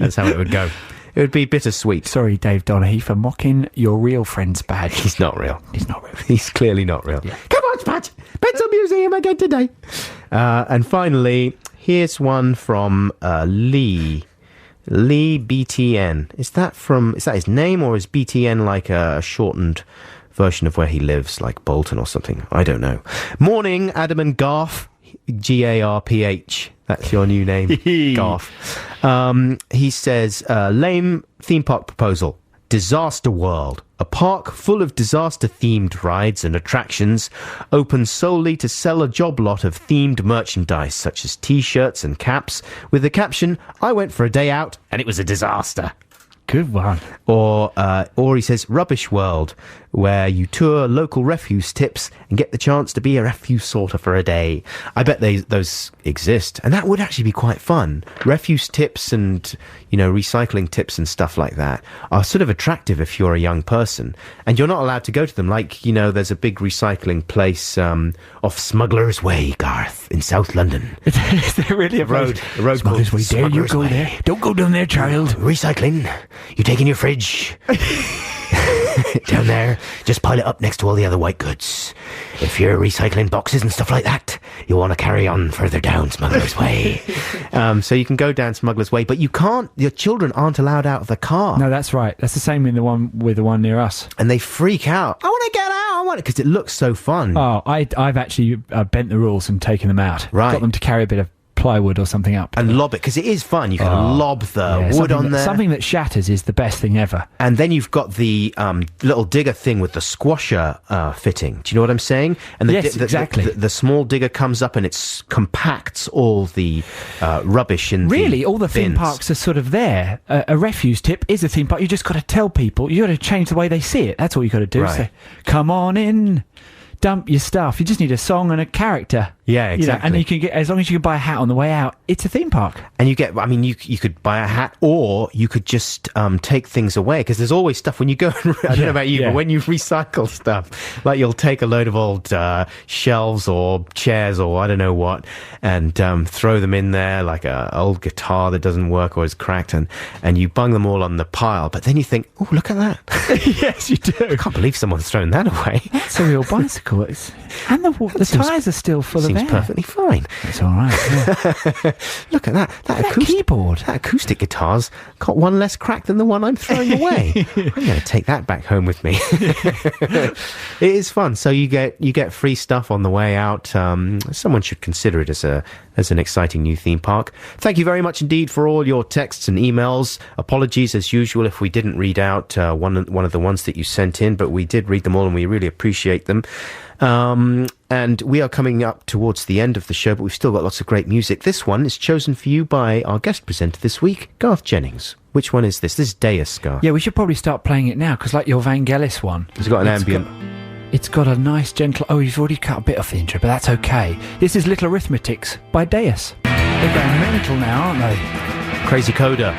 [SPEAKER 2] That's how it would go. It would be bittersweet.
[SPEAKER 5] Sorry, Dave Donaghy, for mocking your real friend Spadge.
[SPEAKER 2] He's not real.
[SPEAKER 5] He's not real.
[SPEAKER 2] He's clearly not real.
[SPEAKER 5] Yeah.
[SPEAKER 9] Come on, Spadge. Pencil Museum again today.
[SPEAKER 2] And finally, here's one from Lee. Lee BTN. Is that his name, or is BTN like a shortened version of where he lives, like Bolton or something? I don't know. Morning, Adam and Garth. Garph. That's your new name, Garth. He says, lame theme park proposal. Disaster World. A park full of disaster-themed rides and attractions, open solely to sell a job lot of themed merchandise, such as T-shirts and caps, with the caption, I went for a day out and it was a disaster.
[SPEAKER 5] Good one.
[SPEAKER 2] Or he says, Rubbish World, where you tour local refuse tips and get the chance to be a refuse sorter for a day. I bet those exist, and that would actually be quite fun. Refuse tips and, recycling tips and stuff like that are sort of attractive if you're a young person, and you're not allowed to go to them. Like, there's a big recycling place off Smuggler's Way, Garth, in South London.
[SPEAKER 5] Is there really a road
[SPEAKER 2] Smuggler's Way.
[SPEAKER 5] Dare you go there? Don't go down there, child.
[SPEAKER 2] Recycling. You take in your fridge. Down there, just pile it up next to all the other white goods. If you're recycling boxes and stuff like that, you want to carry on further down Smuggler's Way. So you can go down Smuggler's Way, but you can't. Your children aren't allowed out of the car.
[SPEAKER 5] No, that's right. That's the same with the one near us.
[SPEAKER 2] And they freak out. I want to get out. I want it because it looks so fun.
[SPEAKER 5] Oh, I've actually bent the rules and taken them out.
[SPEAKER 2] Right.
[SPEAKER 5] Got them to carry a bit of plywood or something up
[SPEAKER 2] and lob it, because it is fun. You can lob the wood on there.
[SPEAKER 5] Something that shatters is the best thing ever.
[SPEAKER 2] And then you've got the little digger thing with the squasher fitting. Do you know what I'm saying? And
[SPEAKER 5] yes, exactly.
[SPEAKER 2] The small digger comes up and it compacts all the rubbish in
[SPEAKER 5] really, all the
[SPEAKER 2] bins.
[SPEAKER 5] theme parks are sort of there. A refuse tip is a theme park. You just got to tell people. You got to change the way they see it. That's all you got to do.
[SPEAKER 2] Right.
[SPEAKER 5] Say, come on in. Dump your stuff. You just need a song and a character.
[SPEAKER 2] Yeah, exactly.
[SPEAKER 5] And you can get, as long as you can buy a hat on the way out, it's a theme park.
[SPEAKER 2] And you could buy a hat, or you could just take things away, because there's always stuff when you go. I don't know about you, but when you recycle stuff, like you'll take a load of old shelves or chairs or I don't know what, and throw them in there, like a old guitar that doesn't work or is cracked, and you bung them all on the pile. But then you think, oh, look at that.
[SPEAKER 5] Yes, you do.
[SPEAKER 2] I can't believe someone's thrown that away.
[SPEAKER 5] That's a real bicycle. And the tyres are still full of air.
[SPEAKER 2] Seems perfectly fine.
[SPEAKER 5] It's all right. Yeah.
[SPEAKER 2] Look at that. That
[SPEAKER 5] keyboard.
[SPEAKER 2] That acoustic guitar's got one less crack than the one I'm throwing away. I'm going to take that back home with me. It is fun. So you get free stuff on the way out. Someone should consider it as an exciting new theme park. Thank you very much indeed for all your texts and emails. Apologies as usual if we didn't read out one of the ones that you sent in, but we did read them all and we really appreciate them. And we are coming up towards the end of the show, but we've still got lots of great music. This one is chosen for you by our guest presenter this week, Garth Jennings. Which one is this? This is Deus, Garth.
[SPEAKER 5] Yeah, we should probably start playing it now, because like your Vangelis one.
[SPEAKER 2] It's got an ambient.
[SPEAKER 5] It's got a nice gentle... Oh, you've already cut a bit off the intro, but that's okay. This is Little Arithmetics by Deus. They're going mental now, aren't they?
[SPEAKER 2] Crazy Coda.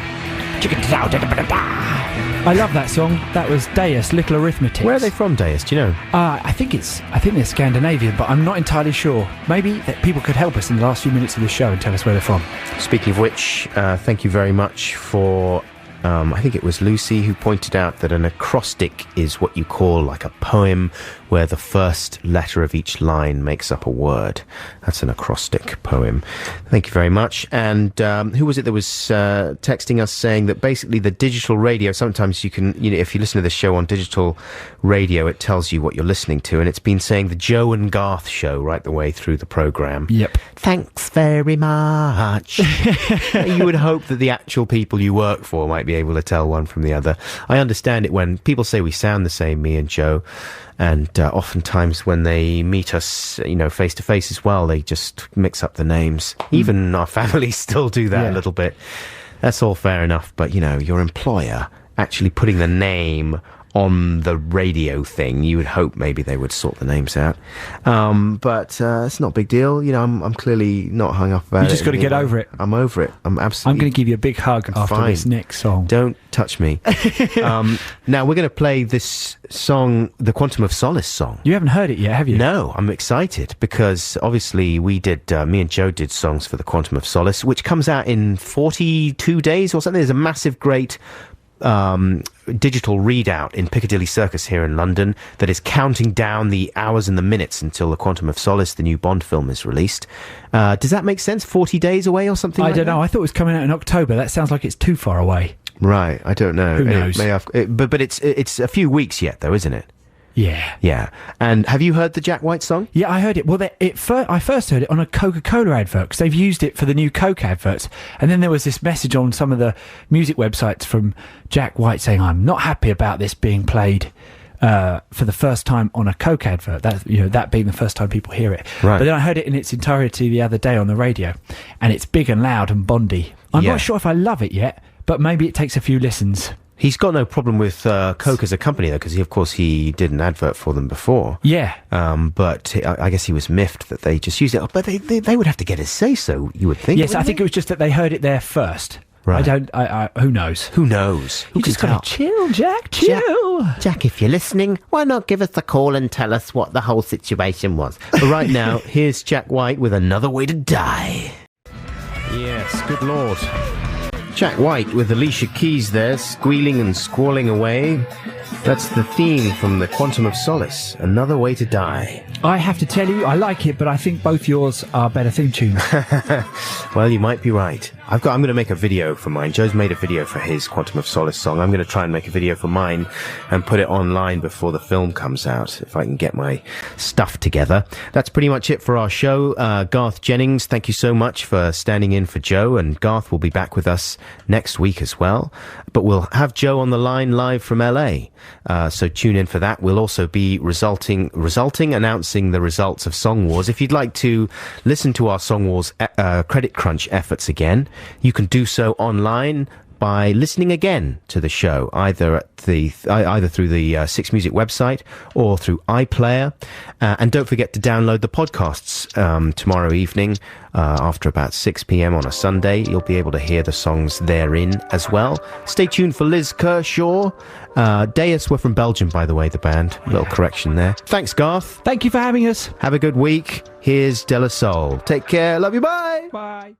[SPEAKER 5] I love that song. That was Deus, Little Arithmetics.
[SPEAKER 2] Where are they from, Deus? Do you know?
[SPEAKER 5] I think they're Scandinavian, but I'm not entirely sure. Maybe that people could help us in the last few minutes of the show and tell us where they're from.
[SPEAKER 2] Speaking of which, thank you very much for I think it was Lucy who pointed out that an acrostic is what you call like a poem where the first letter of each line makes up a word. That's an acrostic poem. Thank you very much. And who was it that was texting us saying that basically the digital radio, sometimes you can, if you listen to the show on digital radio, it tells you what you're listening to, and it's been saying the Joe and Garth show right the way through the programme.
[SPEAKER 5] Yep.
[SPEAKER 2] Thanks very much. You would hope that the actual people you work for might be able to tell one from the other. I understand it when people say we sound the same, me and Joe, and oftentimes when they meet us, face to face as well, they just mix up the names. Even our families still do that a little bit. That's all fair enough, but your employer actually putting the name on the radio thing, you would hope maybe they would sort the names out. But it's not a big deal. I'm clearly not hung up about it.
[SPEAKER 5] You just got to get over it.
[SPEAKER 2] I'm over it. I'm absolutely...
[SPEAKER 5] I'm going to give you a big hug after this next song.
[SPEAKER 2] Don't touch me. Now, we're going to play this song, the Quantum of Solace song.
[SPEAKER 5] You haven't heard it yet, have you?
[SPEAKER 2] No, I'm excited because obviously me and Joe did songs for the Quantum of Solace, which comes out in 42 days or something. There's a massive, great... digital readout in Piccadilly Circus here in London that is counting down the hours and the minutes until the Quantum of Solace, the new Bond film, is released. Does that make sense? 40 days away or something?
[SPEAKER 5] I don't know. I thought it was coming out in October. That sounds like it's too far away.
[SPEAKER 2] Right. I don't know.
[SPEAKER 5] Who knows?
[SPEAKER 2] But it's a few weeks yet, though, isn't it?
[SPEAKER 5] Yeah.
[SPEAKER 2] Yeah. And have you heard the Jack White song?
[SPEAKER 5] Yeah, I heard it. Well, I first heard it on a Coca-Cola advert because they've used it for the new Coke adverts. And then there was this message on some of the music websites from Jack White saying, I'm not happy about this being played for the first time on a Coke advert. That being the first time people hear it.
[SPEAKER 2] Right.
[SPEAKER 5] But then I heard it in its entirety the other day on the radio. And it's big and loud and Bondy. I'm not sure if I love it yet, but maybe it takes a few listens.
[SPEAKER 2] He's got no problem with Coke as a company, though, because, of course, he did an advert for them before.
[SPEAKER 5] Yeah.
[SPEAKER 2] But I guess he was miffed that they just used it. But they would have to get a say-so, you would think.
[SPEAKER 5] Yes, I think it was just that they heard it there first.
[SPEAKER 2] Right.
[SPEAKER 5] Who knows?
[SPEAKER 2] Who knows?
[SPEAKER 5] You just got to chill, Jack, chill.
[SPEAKER 9] Jack, if you're listening, why not give us a call and tell us what the whole situation was?
[SPEAKER 2] But right now, here's Jack White with Another Way to Die. Yes, good Lord. Jack White with Alicia Keys there, squealing and squalling away. That's the theme from the Quantum of Solace, Another Way to Die.
[SPEAKER 5] I have to tell you, I like it, but I think both yours are better theme tunes.
[SPEAKER 2] Well, you might be right. I'm going to make a video for mine. Joe's made a video for his Quantum of Solace song. I'm going to try and make a video for mine and put it online before the film comes out, if I can get my stuff together. That's pretty much it for our show. Garth Jennings, thank you so much for standing in for Joe, and Garth will be back with us next week as well. But we'll have Joe on the line live from LA. So tune in for that. We'll also be announcing the results of Song Wars. If you'd like to listen to our Song Wars credit crunch efforts again, you can do so online by listening again to the show, either through the Six Music website or through iPlayer. And don't forget to download the podcasts tomorrow evening after about 6 p.m. on a Sunday. You'll be able to hear the songs therein as well. Stay tuned for Liz Kershaw. Deus were from Belgium, by the way, the band. Little correction there. Thanks, Garth.
[SPEAKER 5] Thank you for having us.
[SPEAKER 2] Have a good week. Here's De La Soul. Take care. Love you. Bye.
[SPEAKER 5] Bye.